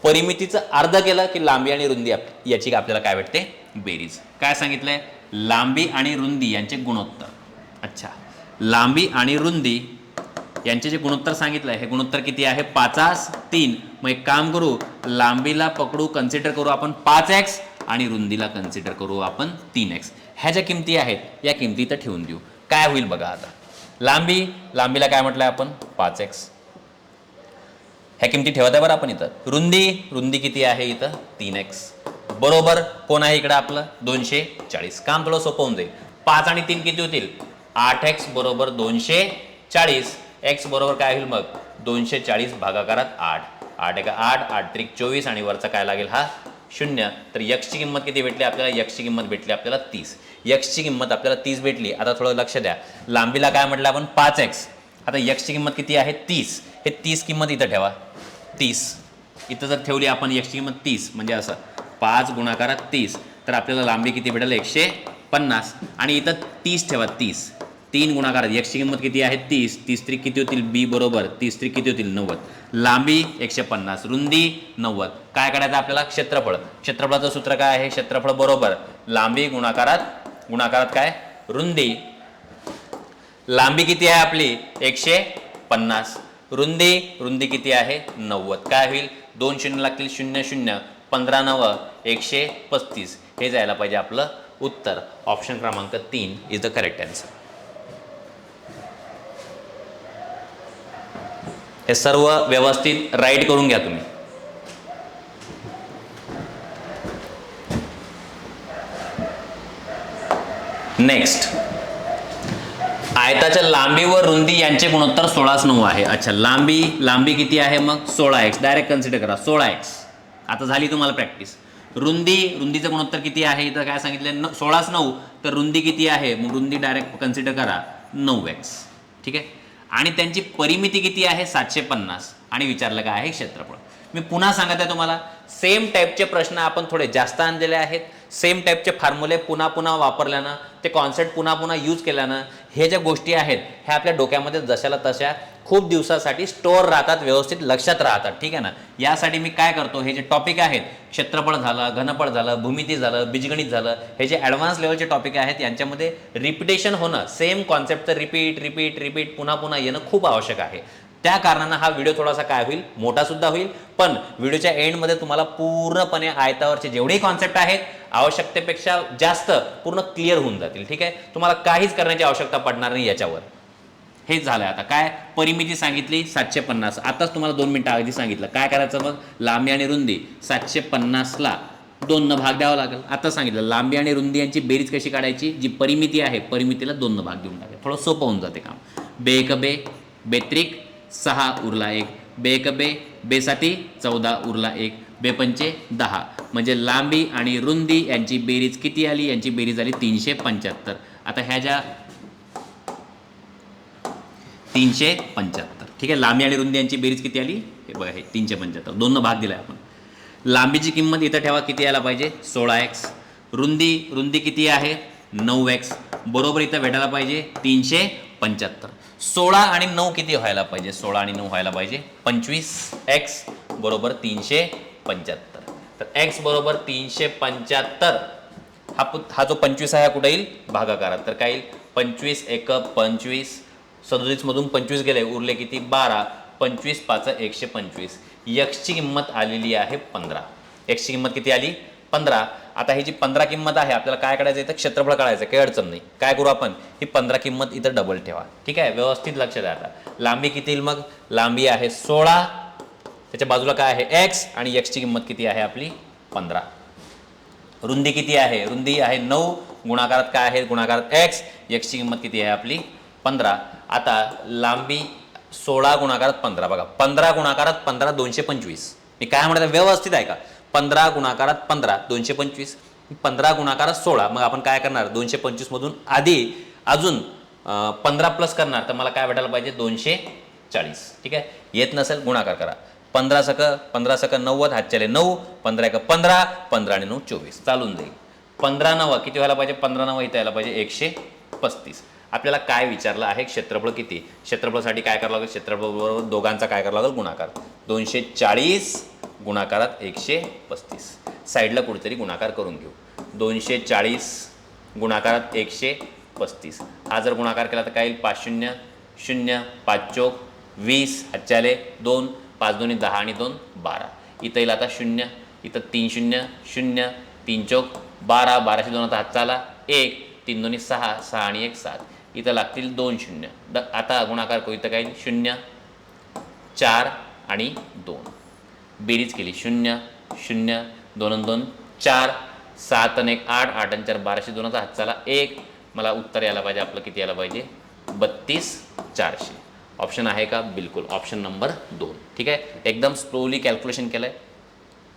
परिमितीचं अर्ध केलं की लांबी आणि रुंदी याची आपल्याला काय भेटते बेरीज. काय सांगितलंय, लांबी आणि रुंदी यांचे गुणोत्तर. अच्छा, लांबी आणि रुंदी यांचे जे गुणोत्तर सांगितलंय, हे गुणोत्तर किती आहे 5:3. मग एक काम करू, लांबीला पकडू, कन्सिडर करू आपण 5x, आणि रुंदीला कन्सिडर करू आपण 3x. ह्या ज्या किमती आहेत या किमती इथं ठेवून देऊ. काय होईल बघा, आता लांबीला काय म्हटलंय आपण 5x, ह्या किमती ठेवत आहे बरं आपण इथं. रुंदी किती आहे इथं 3x बरोबर कोण आहे इकडं आपलं 240. काम थोडं सोपं होऊन जाईल. 5 आणि 3 किती होतील 8x बरोबर 240. x बरोबर काय होईल मग 240 भागाकारात 8, 8 1 8, 8 त्रिक 24, आणि वरचा काय लागेल हा 0. तर x ची किंमत किती भेटली आपल्याला, x ची किंमत भेटली आपल्याला 30. x ची किंमत आपल्याला 30 भेटली. आता थोडं लक्ष द्या, लांबीला काय म्हटलं आपण 5x, आता x ची किंमत किती आहे 30. हे 30 किंमत इथं ठेवा, 30 इथं जर ठेवली आपण x ची किंमत 30, म्हणजे असं 5 गुणाकारात 30, तर आपल्याला लांबी किती भेटेल 150. आणि इथं 30 ठेवा, 30 3 गुणाकारात x ची किंमत किती आहे 30, 30 त्रिक किती होतील b बरोबर 30 त्रिक किती होतील 90. लांबी 150, रुंदी 90. काय करायचं आपल्याला क्षेत्रफळाचं सूत्र काय आहे, क्षेत्रफळ बरोबर लांबी गुणाकारात काय रुंदी. लांबी किती आहे आपली 150, रुंदी किती आहे 90. काय होईल 2 शून्य लागतील, 0 0, 15 9 135. हे जायला पाहिजे आपलं उत्तर. ऑप्शन क्रमांक 3 इज द करेक्ट आन्सर. हे सर्व व्यवस्थित राईट करून घ्या तुम्ही. नेक्स्ट, आयताच्या लांबी व रुंदी यांचे गुणोत्तर 16:9 आहे. अच्छा, लांबी किती आहे मग 16x, डायरेक्ट कन्सिडर करा 16x. आता झाली तुम्हाला प्रॅक्टिस. रुंदीचं गुणोत्तर किती आहे इथं काय सांगितलं 16:9, तर रुंदी किती आहे, मग रुंदी डायरेक्ट कन्सिडर करा 9x. ठीक आहे, आणि त्यांची परिमिती किती आहे 750, आणि विचारलं काय आहे क्षेत्रफळ. मी पुन्हा सांगत आहे तुम्हाला, सेम टाईपचे प्रश्न आपण थोडे जास्त आणलेले आहेत. सेम टाईपचे फॉर्म्युले पुन्हा वापरल्यानं, ते कॉन्सेप्ट पुन्हा यूज केल्यानं हे ज्या गोष्टी आहेत ह्या आपल्या डोक्यामध्ये जशाला तशा खूप दिवसासाठी स्टोअर राहतात, व्यवस्थित लक्षात राहतात, ठीक आहे ना. यासाठी मी काय करतो, हे जे टॉपिक आहेत, क्षेत्रफळ झालं, घनफळ झालं, भूमिती झालं, बीजगणित झालं, हे जे ॲडव्हान्स लेवलचे टॉपिक आहेत यांच्यामध्ये रिपिटेशन होणं, सेम कॉन्सेप्टचं रिपीट रिपीट रिपीट पुन्हा पुन्हा येणं खूप आवश्यक आहे. त्या कारणानं हा व्हिडिओ थोडासा काय होईल, मोठा सुद्धा होईल, पण व्हिडिओच्या एंडमध्ये तुम्हाला पूर्णपणे आयतावरचे जेवढेही कॉन्सेप्ट आहेत आवश्यकतेपेक्षा जास्त पूर्ण क्लिअर होऊन जातील, ठीक आहे. तुम्हाला काहीच करण्याची आवश्यकता पडणार नाही याच्यावर. हेच झालं. आता काय परिमिती सांगितली 750. आताच तुम्हाला 2 मिनिटं आधी सांगितलं काय करायचं. मग लांबी आणि रुंदी 750ला 2 न भाग द्यावा लागेल. आता सांगितलं लांबी आणि रुंदी यांची बेरीज कशी काढायची. जी परिमिती आहे परिमितीला 2 न भाग देऊन टाकायचं. थोडं सोपं होऊन जाते काम. बे एक बे, बेत्रिक 6 उरला 1, बे एक बे, बेसाती 14 उरला 1, बेपंचे 10. म्हणजे लांबी आणि रुंदी यांची बेरीज किती आली. यांची बेरीज आली 375. आता ह्या ज्या 375, ठीक आहे. लांबी आणि रुंदी यांची बेरीज किती आली हे बघा, हे 375. 2 न भाग दिलाय आपण. लांबीची किंमत इथं ठेवा किती यायला पाहिजे 16x. रुंदी किती आहे 9x. बरोबर इथं भेटायला पाहिजे 375. 16 आणि 9 किती व्हायला पाहिजे. 16 आणि 9 व्हायला पाहिजे 25x बरोबर 375. तर x बरोबर 375. हा जो 25 आहे कुठे येईल भागाकारात. तर काय येईल 25 एक 25. 37 मधून 25 गेले उरले किती 12. 25 5 125. x ची किंमत आलेली आहे 15. x ची किंमत किती आली 15. आता ही जी 15 किंमत आहे आपल्याला काय काढायचं इथं क्षेत्रफळ काढायचं. काही अडचण नाही. काय करू आपण ही 15 किंमत इथं डबल ठेवा, ठीक आहे. व्यवस्थित लक्ष द्या. आता लांबी किती येईल मग. लांबी आहे 16, त्याच्या बाजूला काय आहे x आणि x ची किंमत किती आहे आपली 15. रुंदी किती आहे. रुंदी आहे 9. गुणाकारात काय आहे गुणाकारात x. x ची किंमत किती आहे आपली 15. आता लांबी 16 गुणाकारात 15 बघा. 15 गुणाकारात 15 225. मी काय म्हणतो व्यवस्थित आहे का. 15 गुणाकारात 15 225. 15 गुणाकारात 16. मग आपण काय करणार 225 मधून आधी अजून 15 प्लस करणार तर मला काय भेटायला पाहिजे 240, ठीक आहे. येत नसेल गुणाकार करा. 15 सक 90 हातच्याले 9. 15 एक 15. 15 आणि 9 24 चालून जाईल. 15 9 किती व्हायला पाहिजे 15 9 इथं यायला पाहिजे 135. आपल्याला काय विचारलं आहे क्षेत्रफळ किती. क्षेत्रफळासाठी काय करावं लागेल. क्षेत्रफळ बरोबर दोघांचा काय करावं लागेल गुणाकार. 240 गुणाकारात 135. साईडला कुठेतरी गुणाकार करून घेऊ. 240 गुणाकारात 135. हा जर गुणाकार केला तर काय येईल 5 0 0 5 चौक 20 हातच्याले 2 5 2 10 आणि 2 12. इथं येईल आता 0. इथं 3 0 0 3 चौक 12 12 2 आता हातचा आला 1 3 2 6 6 आणि 1 7. इथं लागतील 2 0. आता गुणाकार करू. इथं काय 0 4 आणि 2. बेरीज केली 0 0 2 2 4 7 आणि 1 8 8 आणि 4 12 2 हात चाला 1. मला उत्तर यायला पाहिजे आपलं किती यायला पाहिजे 32400. ऑप्शन आहे का बिलकुल ऑप्शन नंबर 2, ठीक आहे. एकदम स्लोली कॅल्क्युलेशन केलंय.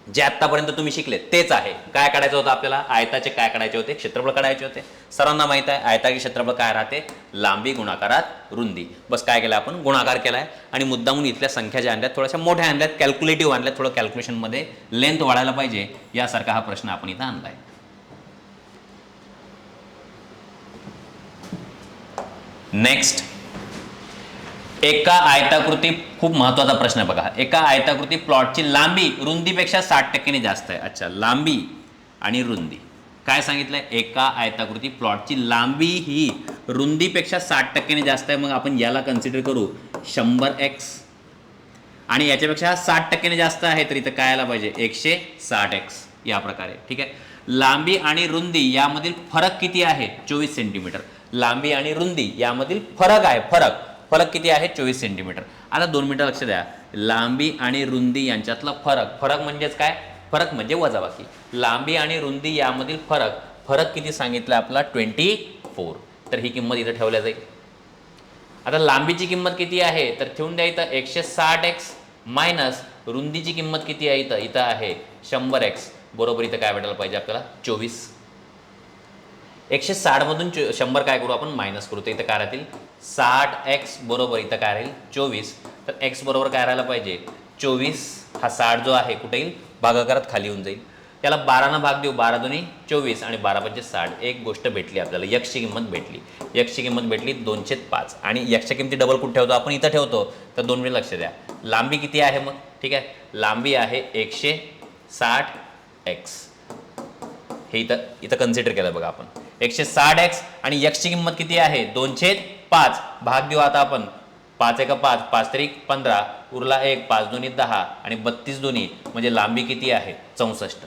जे आत्तापर्यंत तुम्ही शिकले तेच आहे. काय काढायचं होतं आपल्याला आयताचे काय काढायचे होते क्षेत्रफळ काढायचे होते. सर्वांना माहित आहे आयताचे क्षेत्रफळ काय राहते लांबी गुणाकारात रुंदी. बस काय केलं आपण गुणाकार केलाय आणि मुद्दामून इथल्या संख्या ज्या आणल्यात थोड्याशा मोठ्या आणल्यात कॅल्क्युलेटिव्ह आणल्यात. थोडं कॅल्क्युलेशनमध्ये लेंथ वाढायला पाहिजे यासारखा हा प्रश्न आपण इथं आणलाय. नेक्स्ट एका आयताकृती खूप महत्वाचा प्रश्न आहे बघा. एका आयताकृती प्लॉटची लांबी रुंदीपेक्षा 60% जास्त आहे. अच्छा लांबी आणि रुंदी काय सांगितलंय. एका आयताकृती प्लॉटची लांबी ही रुंदीपेक्षा 60% जास्त आहे. मग आपण याला कन्सिडर करू 100x आणि याच्यापेक्षा 60% जास्त आहे तर इथं काय आला पाहिजे 160x या प्रकारे, ठीक आहे. लांबी आणि रुंदी यामधील फरक किती आहे 24 सेंटीमीटर. लांबी आणि रुंदी यामधील फरक आहे. फरक किती आहे 24 सेंटीमीटर. आता 2 मिनिटं लक्ष द्या. लांबी आणि रुंदी यांच्यातला फरक म्हणजेच काय फरक म्हणजे वजाबाकी. लांबी आणि रुंदी यामधील फरक किती सांगितलं आपला 24. तर ही किंमत इथं ठेवल्या जाईल. आता लांबीची किंमत किती आहे तर ठेवून द्या इथं 160x मायनस रुंदीची किंमत किती आहे इथं आहे 100x बरोबर इथं काय भेटायला पाहिजे आपल्याला 24. 160 मधून 100 काय करू आपण मायनस करू तर इथं काय राहतील 60x बरोबर इथं काय राहील 24. तर x बरोबर काय राहायला पाहिजे 24. हा 60 जो आहे कुठे येईल भागाकारात खाली येऊन जाईल. त्याला 12 भाग देऊ, 12 दुनी 24 आणि 12 पंचे 60. एक गोष्ट भेटली आपल्याला, यक्षची किंमत भेटली. यक्षची किंमत भेटली 2/5 आणि यक्षच्या किमती डबल कुठे ठेवतो आपण, इथं ठेवतो. तर 2 मिनिट लक्ष द्या. लांबी किती आहे मग, ठीक आहे, लांबी आहे 160x. हे इथं कन्सिडर केलं बघा आपण, 160x आणि यक्षची किंमत किती आहे 2/5. भाग देऊ आता आपण, 5 1 5, 5 3 15, उरला 1, 5 2 10 आणि 32 2 म्हणजे लांबी किती आहे 64.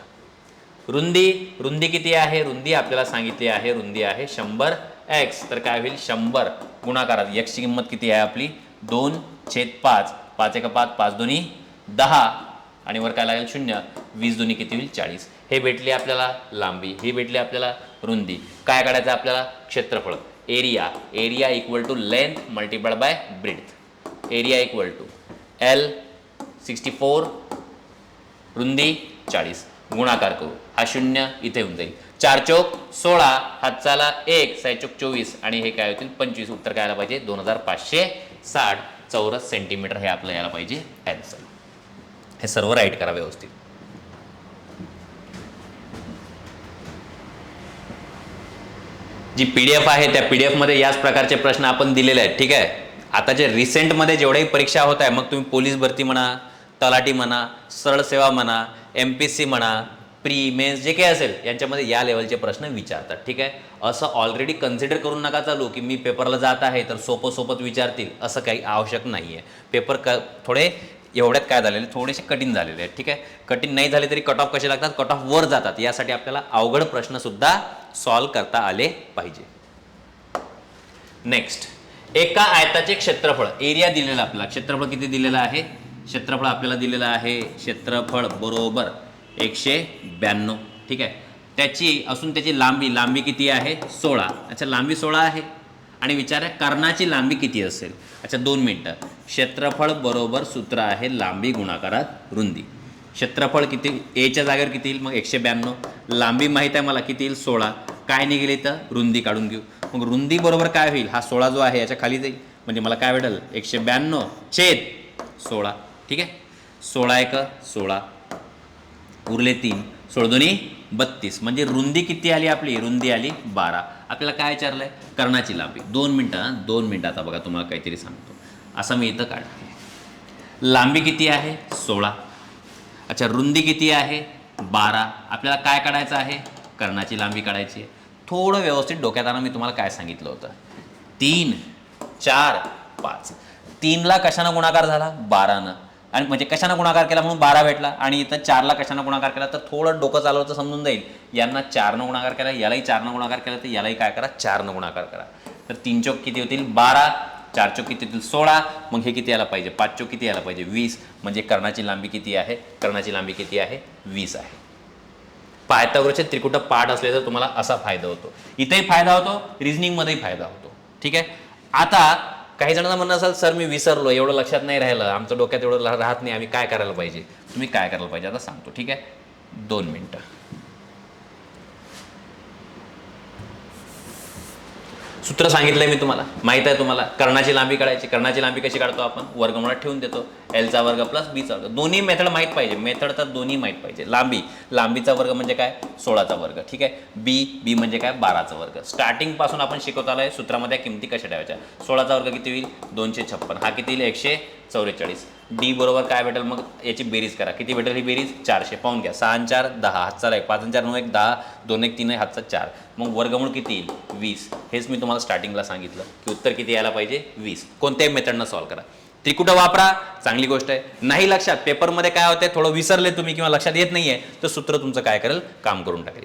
रुंदी किती आहे, रुंदी आपल्याला सांगितली आहे, रुंदी आहे 100x. तर काय होईल 100 गुणाकारात यक्षची किंमत किती आहे आपली 2/5, 5 1 5, 5 2 10 आणि वर काय लागेल 0, 20 2 किती होईल 40. हे भेटली आपल्याला लांबी, ही भेटली आपल्याला रुंदी. काय काढायचं आपल्याला, क्षेत्रफळ, area equal to length multiplied by breadth. Area equal to L 64, रुंदी 40, गुणाकार करू, हा 0 इथे होऊन जाईल. 4 चौक 16, हातचाला 1, 6 चौक 24 आणि हे काय होतील 25. उत्तर काय आलं पाहिजे 2560 चौरस सेंटीमीटर. हे आपलं यायला पाहिजे आन्सर. हे सर्व राईट करा व्यवस्थित. जी PDF आहे त्या PDF मध्ये याच प्रकारचे प्रश्न आपण दिलेले आहेत, ठीक आहे. आता जे रिसेंटमध्ये जेवढ्याही परीक्षा होत आहे, मग तुम्ही पोलीस भरती म्हणा, तलाठी म्हणा, सरळ सेवा म्हणा, MPSC म्हणा, प्री मेन्स जे काही असेल यांच्यामध्ये या लेवलचे प्रश्न विचारतात, ठीक आहे. असं ऑलरेडी कन्सिडर करून नका चालू की मी पेपरला जात आहे तर सोपत विचारतील, असं काही आवश्यक नाही आहे. पेपर थोडे एवढ्यात काय झालेले, थोडेसे कठीण झालेले आहेत, ठीक आहे. कठीण नाही झाले तरी कट ऑफ कसे लागतात, कट ऑफ वर जातात. यासाठी आपल्याला अवघड प्रश्न सुद्धा सॉल्व्ह करता आले पाहिजे. नेक्स्ट, एका आयताचे क्षेत्रफळ, एरिया दिलेला आपल्याला, क्षेत्रफळ किती दिलेलं आहे, क्षेत्रफळ आपल्याला दिलेलं आहे, क्षेत्रफळ बरोबर 192, ठीक आहे. त्याची लांबी किती आहे 16. अच्छा, लांबी 16 आहे आणि विचार आहे कर्णाची लांबी किती असेल. अच्छा 2 मिनिटं. क्षेत्रफळ बरोबर सूत्र आहे लांबी गुणाकारात रुंदी. क्षेत्रफळ किती, एच्या जागेवर किती येईल मग 192. लांबी माहीत आहे मला किती येईल 16. काय निघेल तर रुंदी काढून घेऊ. मग रुंदी बरोबर काय होईल, हा 16 जो आहे याच्या खाली जाईल म्हणजे मला काय भेटेल 192/16, ठीक आहे. 16 1 16, उरले 3, 16 2 32 म्हणजे रुंदी किती आली आपली, रुंदी आली 12. आपल्याला काय विचारलंय, कर्णाची लांबी. 2 मिनिटं आता बघा तुम्हाला काहीतरी सांगतो. असं मी इथं काढ, लांबी किती आहे 16. अच्छा, रुंदी किती आहे 12. आपल्याला काय काढायचं आहे, कर्णाची लांबी काढायची आहे. थोडं व्यवस्थित डोक्यात आणा, मी तुम्हाला काय सांगितलं होतं. 3 4 5, 3ला कशानं गुणाकार झाला 12नं, आणि म्हणजे कशानं गुणाकार केला म्हणून 12 भेटला. आणि इथं 4ला कशानं गुणाकार केला तर थोडं डोकं चालवलं तर समजून जाईल. यांना 4नं गुणाकार केला, यालाही 4नं गुणाकार केला, तर यालाही काय करा 4नं गुणाकार करा. तर 3 चौक किती होतील 12, 4 चौक किती होतील 16, मग हे किती यायला पाहिजे 5 चौक किती यायला पाहिजे 20. म्हणजे कर्णाची लांबी किती आहे, कर्णाची लांबी किती आहे 20 आहे. पायथागोरसचे त्रिकुट पाठ असले तर तुम्हाला असा फायदा होतो. इथेही फायदा होतो, रिझनिंगमध्येही फायदा होतो, ठीक आहे. आता काही जणांना म्हणणं असेल सर मी विसरलो, एवढं लक्षात नाही राहिलं, आमच्या डोक्यात एवढं राहत नाही, आम्ही काय करायला पाहिजे. तुम्ही काय करायला पाहिजे आता सांगतो, ठीक आहे. 2 मिनिटं. सूत्र सांगितलंय मी तुम्हाला, माहित आहे तुम्हाला. कर्णाची लांबी काढायची. कर्णाची लांबी कशी काढतो आपण, वर्गमुळात ठेवून देतो. L² प्लस B² दोन्ही मेथड माहीत पाहिजे. मेथड तर दोन्ही माहीत पाहिजे. लांबीचा वर्ग म्हणजे काय 16चा वर्ग, ठीक आहे. बी म्हणजे काय 12चा वर्ग. स्टार्टिंग पासून आपण शिकवत आलोय सूत्रामध्ये किमती कशा ठेवायच्या. 16चा वर्ग किती होईल 256, हा किती येईल 144. डी बरोबर काय भेटेल मग, याची बेरीज करा. किती भेटेल ही बेरीज 400. पाहून घ्या. 6 4 10, हातचा 1, 5 4 9 1 10, 2 1 3 हातचा 4. मग वर्गमूळ किती येईल 20. हेच मी तुम्हाला स्टार्टिंगला सांगितलं की उत्तर किती यायला पाहिजे 20. कोणत्याही मेथडनं सॉल्व्ह करा. त्रिकुट वापरा, चांगली गोष्ट आहे. नाही लक्षात, पेपरमध्ये काय होते थोडं विसरले तुम्ही किंवा लक्षात येत नाहीये तर सूत्र तुमचं काय करेल काम करून टाकेल.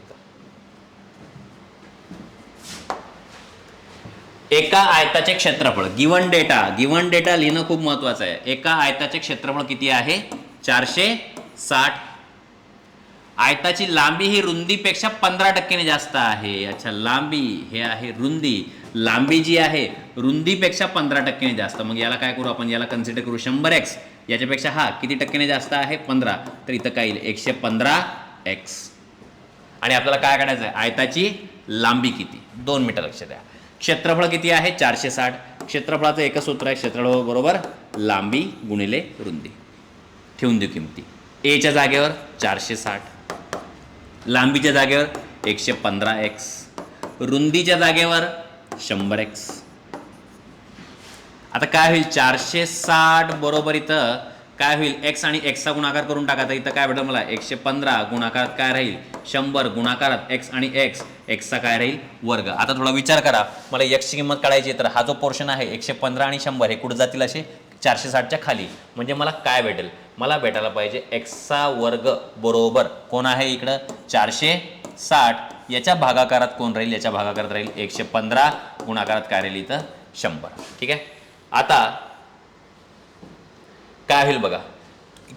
एका आयताचे क्षेत्रफळ, गिवन डेटा लिहिणं खूप महत्वाचं आहे. एका आयताचे क्षेत्रफळ किती आहे 460. आयताची लांबी ही रुंदीपेक्षा 15% जास्त आहे. अच्छा, लांबी हे आहे रुंदी, लांबी जी आहे रुंदीपेक्षा 15% जास्त. मग याला काय करू आपण, याला कन्सिडर करू 100x. याच्यापेक्षा हा किती टक्क्याने जास्त आहे 15, तर इथं काय येईल 115x. आणि आपल्याला काय काढायचं आहे, आयताची लांबी किती. 2 मिनिटं लक्ष द्या. क्षेत्रफळ किती आहे 460. क्षेत्रफळाचं एकच सूत्र आहे, क्षेत्रफळ बरोबर लांबी गुणिले रुंदी. ठेवून देऊ किमती. एच्या जागेवर 460 लांबीच्या जागेवर 115x, रुंदीच्या जागेवर 100x. आता काय होईल 460 बरोबर इथं काय होईल x आणि x चा गुणाकार करून टाका. तर इथं काय भेटेल मला 115 गुणाकारात काय राहील 100 गुणाकारात x आणि x चा काय राहील वर्ग. आता थोडा विचार करा, मला x ची किंमत काढायची तर हा जो पोर्शन आहे 115 आणि 100 हे कुठे जातील असे 460च्या खाली. म्हणजे मला काय भेटेल, मला भेटायला पाहिजे x चा वर्ग बरोबर कोण आहे इकडं 460, याच्या भागाकारात कोण राहील, याच्या भागाकारात राहील 115 गुणाकारात काय राहील इथं 100. ठीक आहे. आता काय होईल बघा,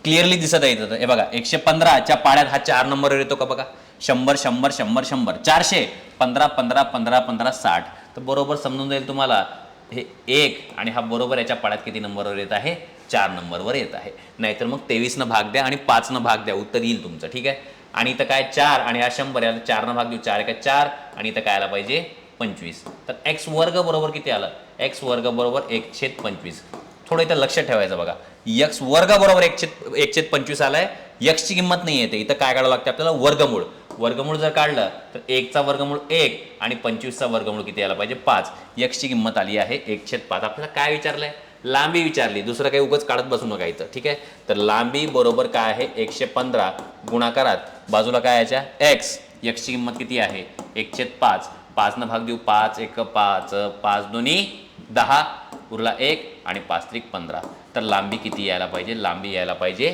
क्लिअरली दिसत आहे इथं. हे बघा 115च्या पाड्यात हा 4 नंबरवर येतो का बघा, 100 100 100 100 400 15 15 15 15 60. तर बरोबर समजून जाईल तुम्हाला हे 1 आणि हा बरोबर याच्या पाड्यात किती नंबरवर येत आहे 4 नंबरवर येत आहे. नाहीतर मग 23 न भाग द्या आणि 5 न भाग द्या, उत्तर येईल तुमचं. ठीक आहे. आणि इथं काय 4 आणि हा 100 याला 4 न भाग देऊ, 4 काय 4 आणि इथं काय आला पाहिजे 25. तर x वर्ग बरोबर किती आलं, x वर्ग बरोबर 1/25. थोडं इथं लक्ष ठेवायचं बघा, x वर्ग बरोबर 1/25 आलाय. x ची किंमत नाही येते, इथं काय काढावं लागते आपल्याला वर्गमूळ. वर्गमूळ जर काढलं तर 1 चा वर्गमूळ 1 आणि 25 चा वर्गमूळ किती यायला पाहिजे 5. x ची किंमत आली आहे 1/5. आपल्याला काय विचारलंय, लांबी विचारली, दुसरं काही उगाच काढत बसू नका इथं. ठीक आहे. तर लांबी बरोबर काय आहे 115 गुणाकारात बाजूला काय याच्या x ची किंमत किती आहे 1/5. 5 न भाग देऊ, 5 1 5 5 2 10 उरला 1 आणि 5 3 15. तर लांबी किती यायला पाहिजे, लांबी यायला पाहिजे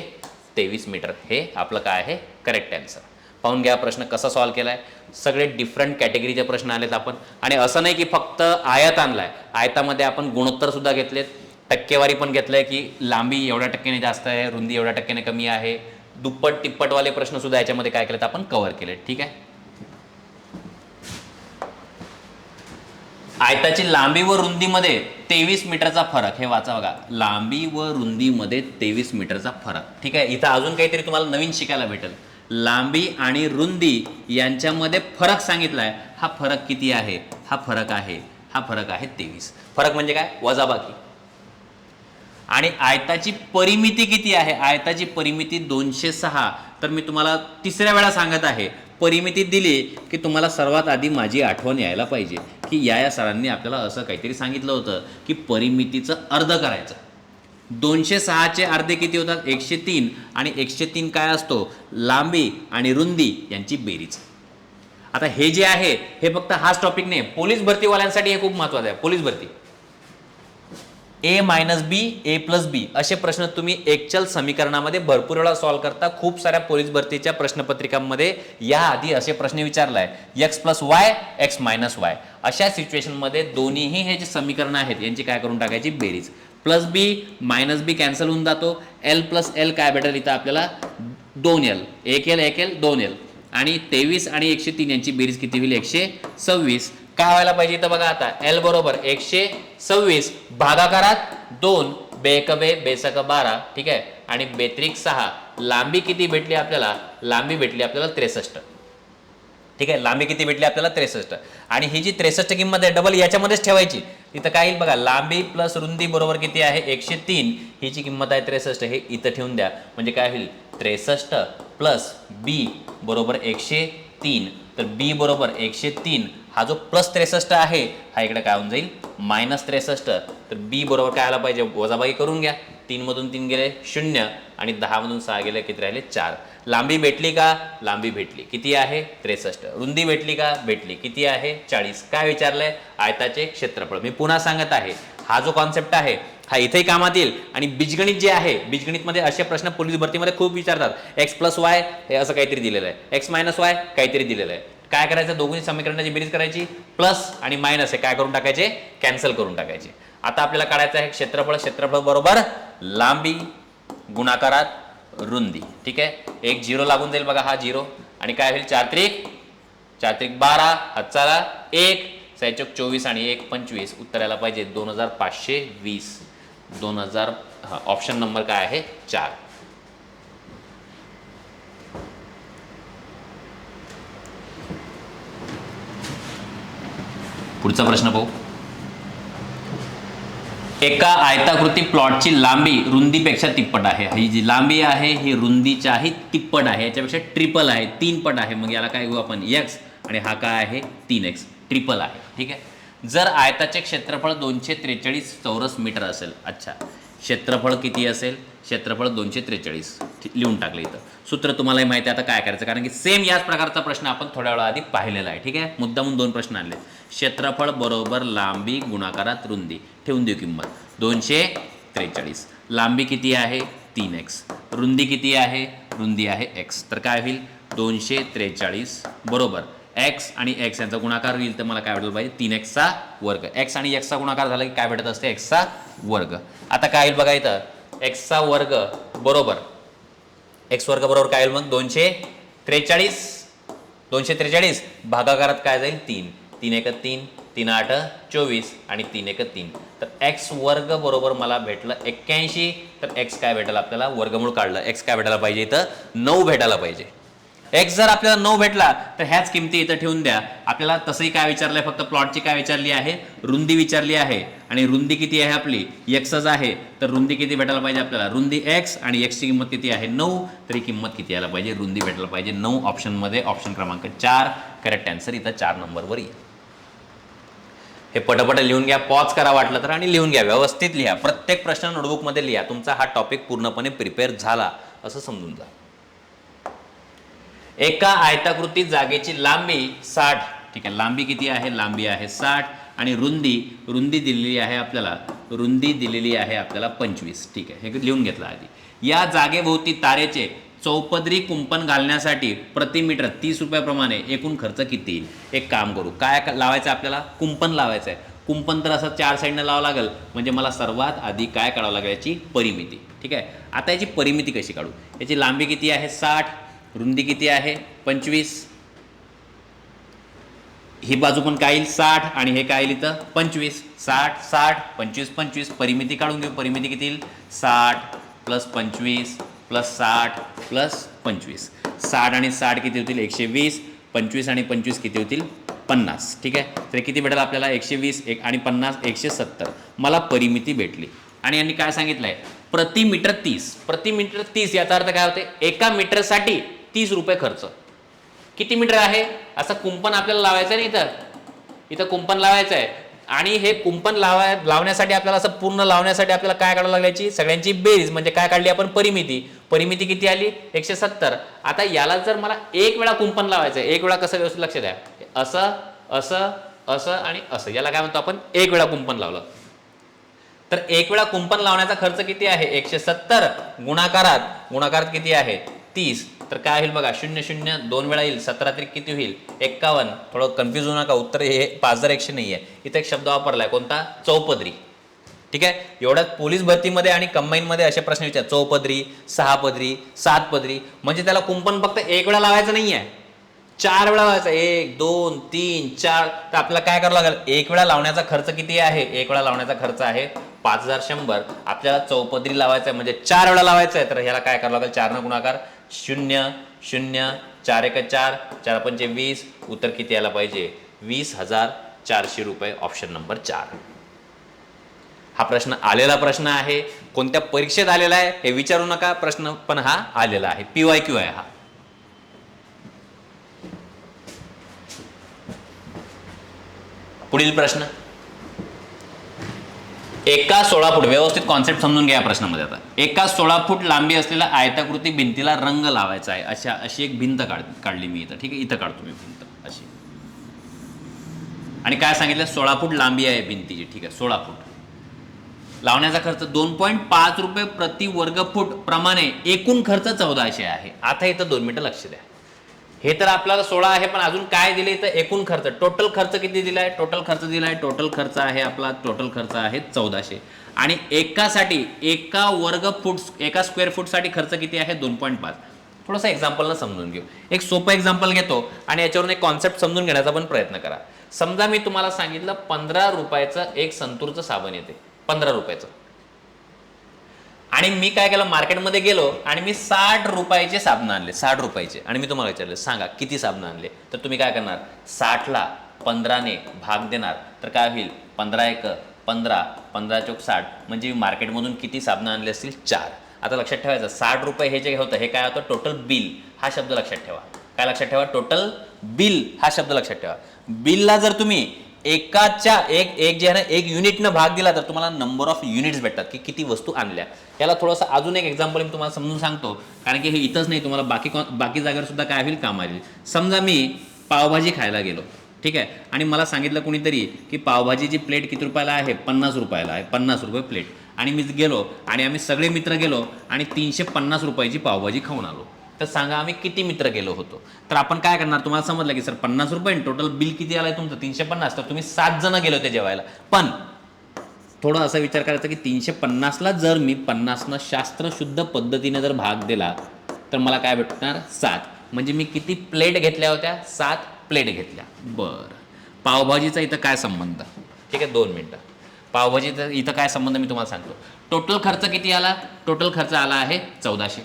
23 मीटर. हे आपलं काय आहे करेक्ट आन्सर. पाहून घ्या प्रश्न कसा सॉल्व्ह केलाय. सगळे डिफरंट कॅटेगरीचे प्रश्न आलेत आपण. आणि असं नाही की फक्त आयत आणलाय, आयतामध्ये आपण गुणोत्तर सुद्धा घेतलेत, टक्केवारी पण घेतलंय की लांबी एवढ्या टक्क्याने जास्त आहे, रुंदी एवढ्या टक्क्याने कमी आहे. दुप्पट तिप्पटवाले प्रश्न सुद्धा याच्यामध्ये काय केलेत आपण कव्हर केलेत. ठीक आहे. आयताची लांबी व रुंदीमध्ये 23 मीटरचा फरक, हे वाचा बघा, लांबी व रुंदीमध्ये 23 मीटरचा फरक. ठीक आहे. इथं अजून काहीतरी तुम्हाला नवीन शिकायला भेटेल. लांबी आणि रुंदी यांच्यामध्ये फरक सांगितलाय. हा फरक किती आहे, हा फरक आहे 23. फरक म्हणजे काय, वजाबाकी. आणि आयताची परिमिती किती आहे, आयताची परिमिती 206. तर मी तुम्हाला तिसऱ्या वेळा सांगत आहे, परिमिती दिली की तुम्हाला सर्वात आधी माझी आठवण यायला पाहिजे की या सरांनी आपल्याला असं काहीतरी सांगितलं होतं की परिमितीचं अर्ध करायचं. 206चे अर्धे किती होतात 103. आणि 103 काय असतो, लांबी आणि रुंदी यांची बेरीज. आता हे जे आहे हे फक्त हाच टॉपिक नाही, पोलीस भरतीवाल्यांसाठी हे खूप महत्वाचं आहे. पोलीस भरती a minus B A plus B असे प्रश्न तुम्ही एकचल समीकरणामध्ये भरपूर वेळा सॉल्व्ह करता. खूप साऱ्या पोलीस भरतीच्या प्रश्नपत्रिकांमध्ये याआधी असे प्रश्न विचारलाय, x plus y x minus Y. अशा सिच्युएशनमध्ये दोन्हीही हे जे समीकरण आहेत यांची काय करून टाकायची बेरीज. प्लस बी मायनस बी कॅन्सल होऊन जातो, एल प्लस एल काय भेटेल इथं आपल्याला 2l, 1l 1l 2l. आणि 23 आणि 103 यांची बेरीज किती होईल 126. काय व्हायला पाहिजे इथं बघा, आता एल बरोबर 126 भागाकारात 2 बेक बे बेसक 12. ठीक आहे. आणि बेत्रिक 6. लांबी किती भेटली आपल्याला, लांबी भेटली आपल्याला 63. ठीक आहे. लांबी किती भेटली आपल्याला 63. आणि ही जी 63 किंमत आहे डबल याच्यामध्येच ठेवायची. इथं काय येईल बघा, लांबी प्लस रुंदी बरोबर किती आहे 103. ही जी किंमत आहे 63 हे इथं ठेवून द्या. म्हणजे काय होईल 63 प्लस बी बरोबर 103. तर बी बरोबर 103. हा जो प्लस 63 आहे हा इकडे काय होऊन जाईल मायनस 63. तर बी बरोबर काय आला पाहिजे, वजाबाकी करून घ्या. 3 मधून 3 गेले 0 आणि 10 मधून 6 गेले किती राहिले 4. लांबी भेटली का, लांबी भेटली किती आहे 63. रुंदी भेटली का, भेटली किती आहे 40. काय विचारलंय, आयताचे क्षेत्रफळ. मी पुन्हा सांगत आहे, हा जो कॉन्सेप्ट आहे हा इथेही कामात येईल. आणि बीजगणित जे आहे, बीजगणितमध्ये असे प्रश्न पोलीस भरतीमध्ये खूप विचारतात. एक्स प्लस वाय हे असं काहीतरी दिलेलं आहे, एक्स मायनस वाय काहीतरी दिलेलं आहे. काय करायचं, दोघी समीकरणाची बेरीज करायची, प्लस आणि मायनस हे काय करून टाकायचे कॅन्सल करून टाकायचे. आता आपल्याला काढायचं आहे क्षेत्रफळ. क्षेत्रफळ बरोबर लांबी गुणाकारात रुंदी. ठीक आहे. एक 0 लागून जाईल बघा, हा 0 आणि काय होईल 4 त्रिक 12 हातचाला 1 सायचोक 24 आणि 1 25. उत्तर यायला पाहिजे 2520. 2000. ऑप्शन नंबर काय आहे 4. पुढचा प्रश्न पाहू. एका आयताकृती प्लॉटची लांबी रुंदीपेक्षा तिप्पट आहे. ही जी लांबी आहे ही रुंदीच्याही तिप्पट आहे, याच्यापेक्षा ट्रिपल आहे, 3 पट आहे. मग याला काय घेऊ आपण x, आणि हा काय आहे 3x, ट्रिपल आहे. ठीक आहे. जर आयताचे क्षेत्रफळ 243 चौरस मीटर असेल, अच्छा क्षेत्रफळ किती असेल, क्षेत्रफळ 243 लिहून टाकलं इथं. सूत्र तुम्हालाही माहिती आहे आता काय करायचं, कारण की सेम याच प्रकारचा प्रश्न आपण थोड्या वेळा आधी पाहिलेला आहे. ठीक आहे. मुद्दामून 2 प्रश्न आणले. क्षेत्रफळ बरोबर लांबी गुणाकारात रुंदी, ठेवून देऊ किंमत 243. लांबी किती आहे 3x, रुंदी किती आहे, रुंदी आहे x. तर काय होईल 243 बरोबर x आणि x यांचा गुणाकार होईल तर मला काय भेटलं पाहिजे 3x चा वर्ग. x आणि x चा गुणाकार झाला की काय भेटत असते x चा वर्ग. आता काय होईल बघा इथं x चा वर्ग बरोबर x वर्ग बरोबर काय होईल मग 243. 243 भागाकारात काय जाईल 3, 3 1 3, 3 8 24 आणि 3 1 3. तर x वर्ग बरोबर मला भेटलं 81. तर x काय भेटायला आपल्याला वर्गमूळ काढलं x काय भेटायला पाहिजे इथं 9 भेटायला पाहिजे. x जर आपल्याला 9 भेटला तर ह्याच किमती इथं ठेवून द्या. आपल्याला तसंही काय विचारलंय, फक्त प्लॉटची काय विचारली आहे, रुंदी विचारली आहे. आणि रुंदी किती आहे आपली xच आहे. तर रुंदी किती भेटायला पाहिजे आपल्याला, रुंदी x आणि x ची किंमत किती आहे 9. तरी किंमत किती यायला पाहिजे, रुंदी भेटायला पाहिजे 9. ऑप्शनमध्ये ऑप्शन क्रमांक 4 करेक्ट आन्सर इथं 4 नंबरवर येईल. हे पटपट लिहून घ्या, पॉज करा वाटलं तर आणि लिहून घ्या, व्यवस्थित लिहा. प्रत्येक प्रश्न नोटबुकमध्ये लिहा. तुमचा हा टॉपिक पूर्णपणे प्रिपेअर झाला असं समजून जा. एका आयताकृती जागेची लांबी 60. ठीक आहे. लांबी किती आहे, लांबी आहे 60 आणि रुंदी दिलेली आहे आपल्याला, रुंदी दिलेली आहे आपल्याला 25. ठीक आहे. हे लिहून घेतलं आधी. या जागेभोवती तारेचे चौपदरी कुंपण घालण्यासाठी प्रति मीटर 30 रुपयाप्रमाणे एकूण खर्च किती येईल. एक काम करू, काय लावायचं आपल्याला, कुंपण लावायचं आहे. कुंपण तर असं 4 साईडनं लावावं लागेल. म्हणजे मला सर्वात आधी काय काढावं लागेल, याची परिमिती. ठीक आहे. आता याची परिमिती कशी काढू, याची लांबी किती आहे 60, रुंदी किती आहे 25, ही बाजू पण काय येईल 60 आणि हे काय येईल इथं 25. 60 60 25 25 परिमिती काढून घेऊ. परिमिती किती येईल 60 + 25 + 60 + 25. 60 आणि 60 किती होतील 120. 25 आणि 25 किती होतील 50. ठीक आहे. तर किती भेटेल आपल्याला 120 आणि 50 170. मला परिमिती भेटली. आणि यांनी काय सांगितलंय प्रति मीटर 30. प्रति मीटर 30 याचा अर्थ काय होते, एका मीटरसाठी 30 रुपये खर्च. किती मीटर आहे, असं कुंपण आपल्याला लावायचं आहे ना, इथं कुंपण लावायचं आहे. आणि हे कुंपण लावण्यासाठी आपल्याला असं पूर्ण लावण्यासाठी आपल्याला काय काढावं लागल्याची सगळ्यांची बेरीज, म्हणजे काय काढली आपण परिमिती. परिमिती किती आली 170. आता याला जर मला एक वेळा कुंपण लावायचं आहे, एक वेळा कसं व्यवस्थित लक्ष द्या, असं असं असं आणि असं, याला काय म्हणतो आपण एक वेळा कुंपण लावलं. तर एक वेळा कुंपण लावण्याचा खर्च किती आहे 170 गुणाकारात किती आहे 30. तर काय होईल बघा 0 0 2 वेळा येईल, 17 त्रिक किती होईल 51. थोडं कन्फ्यूज होऊ नका, उत्तर हे 5100 नाही आहे. इथे एक शब्द वापरलाय कोणता, चौपदरी. ठीक आहे. एवढ्यात पोलीस भरतीमध्ये आणि कंबाईनमध्ये असे प्रश्न विचार, चौपदरी 6 पदरी 7 पदरी. म्हणजे त्याला कुंपण फक्त एक वेळा लावायचं नाही आहे, 4 वेळा लावायचं. 1 2 3 4. तर आपल्याला काय करावं लागेल, एक वेळा लावण्याचा खर्च किती आहे, एक वेळा लावण्याचा खर्च आहे 5100. आपल्याला चौपदरी लावायचं आहे म्हणजे 4 वेळा लावायचं आहे. तर ह्याला काय करावं लागेल, 4 न गुणाकार 0 0 4 1 4 4 5 20. उत्तर किती यायला पाहिजे 20,400 रुपये. Option number 4. हा प्रश्न आलेला प्रश्न आहे, कोणत्या परीक्षेत आलेला आहे हे विचारू नका, प्रश्न पण हा आलेला आहे, PYQ आहे हा. पुढील प्रश्न, एका 16 फूट, व्यवस्थित कॉन्सेप्ट समजून घ्या प्रश्नामध्ये. आता एका 16 फूट लांबी असलेल्या आयताकृती भिंतीला रंग लावायचा आहे. अशी एक भिंत काढली मी इथं. ठीक आहे. इथं काढतो मी भिंत अशी. आणि काय सांगितलं 16 फूट लांबी आहे भिंतीची. ठीक आहे. 16 फूट लावण्याचा खर्च 2.5 रुपये प्रति वर्ग फूट प्रमाणे एकूण खर्च 1400 आहे. आता इथं 2 मिनिटं लक्ष द्या. हे तर आपल्याला 16 आहे, पण अजून काय दिले तर एकूण खर्च. टोटल खर्च किती दिलाय, टोटल खर्च दिलाय, टोटल खर्च आहे आपला, टोटल खर्च आहे 1400. आणि एकासाठी एका वर्ग फूट एका स्क्वेअर फूटसाठी खर्च किती आहे 2.5. थोडंसं एक्झाम्पलनं समजून घेऊ. एक सोपं एक्झाम्पल घेतो आणि याच्यावरून एक कॉन्सेप्ट समजून घेण्याचा पण प्रयत्न करा. समजा मी तुम्हाला सांगितलं 15 रुपयाचं एक संतूरचं साबण येते, 15 रुपयाचं. आणि मी काय केलं, मार्केटमध्ये गेलो आणि मी 60 रुपयाचे साबण आणले, 60 रुपयाचे. आणि मी तुम्हाला विचारले सांगा किती साबण आणले. तर तुम्ही काय करणार, 60 ला 15 ने भाग देणार. तर काय होईल 15 1 15, 15 चौक 60, म्हणजे मार्केटमधून किती साबणं आणले असतील 4. आता लक्षात ठेवायचं 60 रुपये हे जे होतं हे काय होतं टोटल बिल, हा शब्द लक्षात ठेवा. काय लक्षात ठेवा? टोटल बिल हा शब्द लक्षात ठेवा. बिलला जर तुम्ही एकाच्या एक जे आहे ना एक युनिटनं भाग दिला तर तुम्हाला नंबर ऑफ युनिट्स भेटतात की किती वस्तू आणल्या. याला थोडंसं अजून एक एक्झाम्पल मी तुम्हाला समजून सांगतो, कारण की हे इथंच नाही, तुम्हाला बाकी जागेवर सुद्धा काय होईल काम येईल. समजा मी पावभाजी खायला गेलो, ठीक आहे, आणि मला सांगितलं कोणीतरी की पावभाजीची प्लेट किती रुपयाला आहे? 50 रुपयाला आहे, 50 रुपये प्लेट. आणि मी गेलो आणि आम्ही सगळे मित्र गेलो आणि 350 रुपयाची पावभाजी खाऊन आलो. तर सांगा आम्ही किती मित्र गेलो होतो? तर आपण काय करणार? तुम्हाला समजलं की सर 50 रुपये टोटल बिल किती आलं तुमचं 350, तर तुम्ही 7 जण गेलो होते जेवायला. पण थोडं असा विचार करायचा की 350ला जर मी 50नं शास्त्रशुद्ध पद्धतीने जर भाग दिला तर मला काय भेटणार? 7. म्हणजे मी किती प्लेट घेतल्या होत्या? 7 प्लेट घेतल्या. बरं, पावभाजीचा इथं काय संबंध? ठीक आहे, 2 मिनटं. पावभाजीचा इथं काय संबंध मी तुम्हाला सांगतो. टोटल खर्च किती आला? टोटल खर्च आला आहे 1400.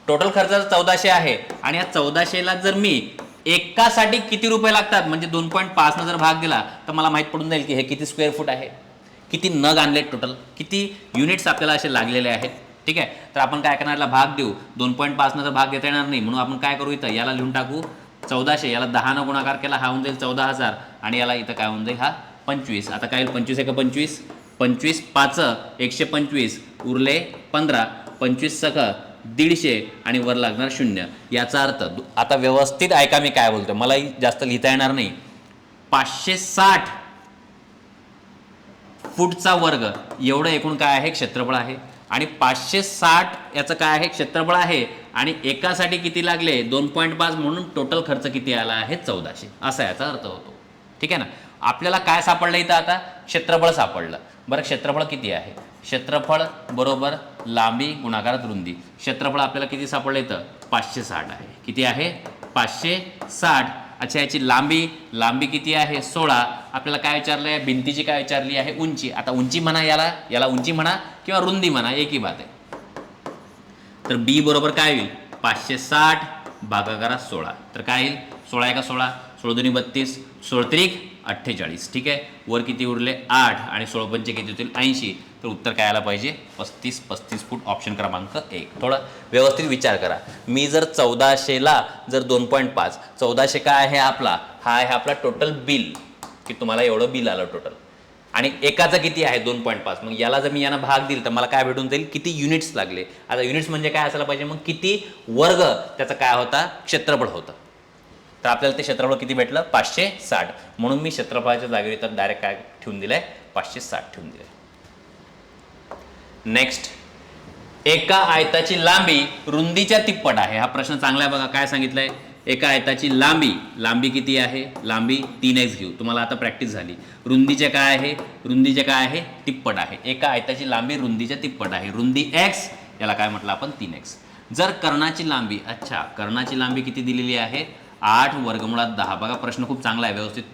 टोटल खर्च 1400 आहे आणि या 1400ला जर मी एकासाठी किती रुपये लागतात म्हणजे 2.5 जर भाग दिला तर मला माहीत पडून जाईल की हे किती स्क्वेअर फूट आहे, किती नग आणले, टोटल किती युनिट्स आपल्याला असे लागलेले आहेत. ठीक आहे, तर आपण काय करणार? भाग देऊ. 2.5 जर भाग देता येणार नाही म्हणून आपण काय करू? इथं याला लिहून टाकू 1400, याला 10 गुणाकार केला हा होऊन जाईल 14,000 आणि याला इथं काय होऊन जाईल? हा 25. आता काय होईल? 25 एक 25, 25 5 125 उरले 15, 25 सख 150 आणि वर लागणार 0. याचा अर्थ आता व्यवस्थित ऐका मी काय बोलतोय, मलाही जास्त लिहिता येणार नाही. 560 फूटचा वर्ग एवढं एकूण काय आहे? क्षेत्रफळ आहे. आणि 560 याचं काय आहे? क्षेत्रफळ आहे. आणि एकासाठी किती लागले? 2.5, म्हणून टोटल खर्च किती आला आहे? 1400. असा याचा अर्थ होतो. ठीक आहे ना. आपल्याला काय सापडलं इथं? आता क्षेत्रफळ सापडलं. बरं, क्षेत्रफळ किती आहे? क्षेत्रफळ बरोबर लांबी गुणाकारात रुंदी. क्षेत्रफळ आपल्याला किती सापडलं इथं? 560 आहे. किती आहे? 560. अच्छा, याची लांबी किती आहे? 16. आपल्याला काय विचारलं आहे? भिंतीची काय विचारली आहे? उंची. आता उंची म्हणा, याला उंची म्हणा किंवा रुंदी म्हणा, एकही बात आहे. तर बी बरोबर काय होईल? 560 भागाकारात 16. तर काय येईल? 16 एका 16, 16 दुनी 32, 16 त्रिक 48. ठीक आहे, वर किती उरले? 8 आणि 16 पंचे किती होतील? 80. तर उत्तर काय आलं पाहिजे? 35 फूट. ऑप्शन क्रमांक 1. थोडा व्यवस्थित विचार करा. मी जर 1400ला जर 2.5, 1400 काय आहे आपला? हा आहे आपला टोटल बिल, की तुम्हाला एवढं बिल आलं टोटल. आणि एकाचं किती आहे? 2.5. मग याला जर मी यांना भाग दिल तर मला काय भेटून जाईल? किती युनिट्स लागले. आता युनिट्स म्हणजे काय असायला पाहिजे? मग किती वर्ग त्याचा काय होता? क्षेत्रफळ होतं. तर आपल्याला ते क्षेत्रफळ किती भेटलं? 560. म्हणून मी क्षेत्रफळाच्या जागेवर तर डायरेक्ट काय ठेवून दिलंय? 560 ठेवून दिलंय. नेक्स्ट, एका आयताची लांबी रुंदीच्या तिप्पट आहे. हा प्रश्न चांगला आहे बघा. काय सांगितलंय? एका आयताची लांबी किती आहे? लांबी 3x घेऊ. तुम्हाला आता प्रॅक्टिस झाली. रुंदीचे काय आहे? रुंदीचे काय आहे? तिप्पट आहे. एका आयताची लांबी रुंदीच्या तिप्पट आहे. रुंदी x, याला काय म्हटलं आपण? 3x. जर कर्णाची लांबी, अच्छा, कर्णाची लांबी किती दिलेली आहे? 8 वर्गमुळात 10. बघा प्रश्न खूप चांगला आहे, व्यवस्थित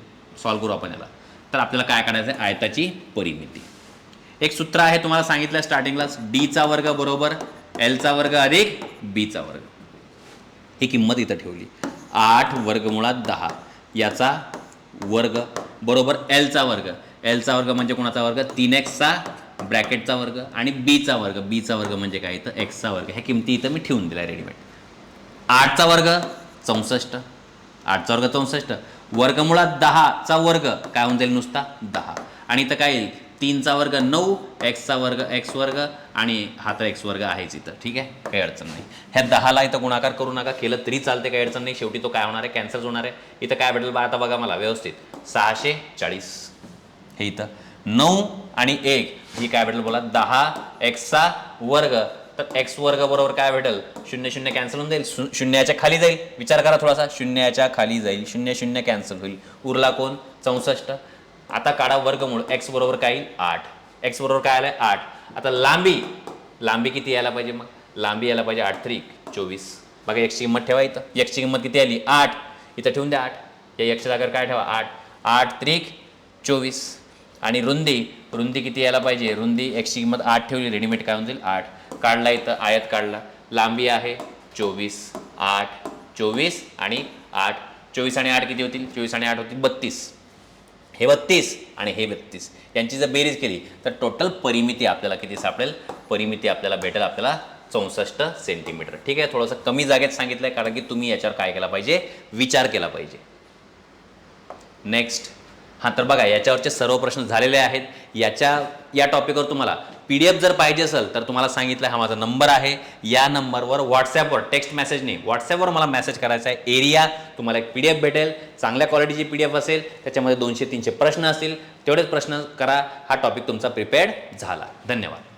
सॉल्व्ह करू आपण याला. तर आपल्याला काय करायचं आहे? आयताची परिमिती. एक सूत्र आहे, तुम्हाला सांगितलं स्टार्टिंगलाच, d चा वर्ग बरोबर l चा वर्ग अधिक b चा वर्ग. ही किंमत इथं ठेवली. 8 वर्गमुळात 10 याचा वर्ग बरोबर l चा वर्ग. l चा वर्ग म्हणजे कोणाचा वर्ग? 3x चा ब्रॅकेटचा वर्ग आणि b चा वर्ग म्हणजे काय? इथं x चा वर्ग. ह्या किमती इथं मी ठेवून दिल्या रेडीमेड. 8 चा वर्ग 64, 8 चा वर्ग 64, वर्गमुळात 10 चा वर्ग काय होऊन जाईल? नुसता 10. आणि इथं काय येईल? 3 चा वर्ग 9, x चा वर्ग x वर्ग आणि हा तर x वर्ग आहेच इथं. ठीक आहे, काही अडचण नाही. ह्या 10ला इथं गुणाकार करू नका, केलं तरी चालते, काही अडचण नाही. शेवटी तो काय होणार आहे? कॅन्सल होणार आहे. इथं काय भेटेल? आता बघा मला व्यवस्थित, 640. हे इथं 9 आणि 1 ही काय भेटेल? बोला 10x चा वर्ग. तर x वर्ग बरोबर काय भेटेल? 0 0 कॅन्सल होऊन जाईल, शून्याच्या खाली जाईल. विचार करा थोडासा, शून्याच्या खाली जाईल, 0 0 कॅन्सल होईल. उरला कोण? 64. आता काढा वर्गमूळ. x बरोबर काय येईल? 8. x बरोबर काय आलंय? 8. आता लांबी किती यायला पाहिजे? मग लांबी यायला पाहिजे 8 त्रिक 24. बघा x ची किंमत ठेवा इथं. x ची किंमत किती आली? 8. इथं ठेवून द्या 8. या x च्या जागेवर काय ठेवा? 8. 8 त्रिक 24. आणि रुंदी किती यायला पाहिजे? रुंदी x ची किंमत 8 ठेवली, रेडीमेड काय होऊन जाईल? 8. काढला इथं आयत काढला. लांबी आहे 24, 8, 24 आणि 8. 24 आणि 8 किती होतील? 24 आणि 8 होतील 32. हे 32 आणि हे 32 यांची जर बेरीज केली तर टोटल परिमिती आपल्याला किती सापडेल? परिमिती आपल्याला भेटेल आपल्याला 64 सेंटीमीटर. ठीक आहे, थोडंसं कमी जागेत सांगितलं आहे कारण की तुम्ही याच्यावर काय केला पाहिजे? विचार केला पाहिजे. नेक्स्ट. हां, तर बघा याच्यावरचे सर्व प्रश्न झालेले आहेत. या टॉपिकवर तुम्हाला PDF जर पाहिजे असेल तर तुम्हाला सांगितलं हा माझा नंबर आहे. या नंबरवर व्हॉट्सॲपवर टेक्स्ट मेसेजने व्हॉट्सॲपवर मला मेसेज करायचा आहे. एरिया तुम्हाला एक PDF भेटेल, चांगल्या क्वालिटीची PDF असेल, त्याच्यामध्ये 200-300 प्रश्न असतील. तेवढेच प्रश्न करा. हा टॉपिक तुमचा प्रिपेअर्ड झाला. धन्यवाद.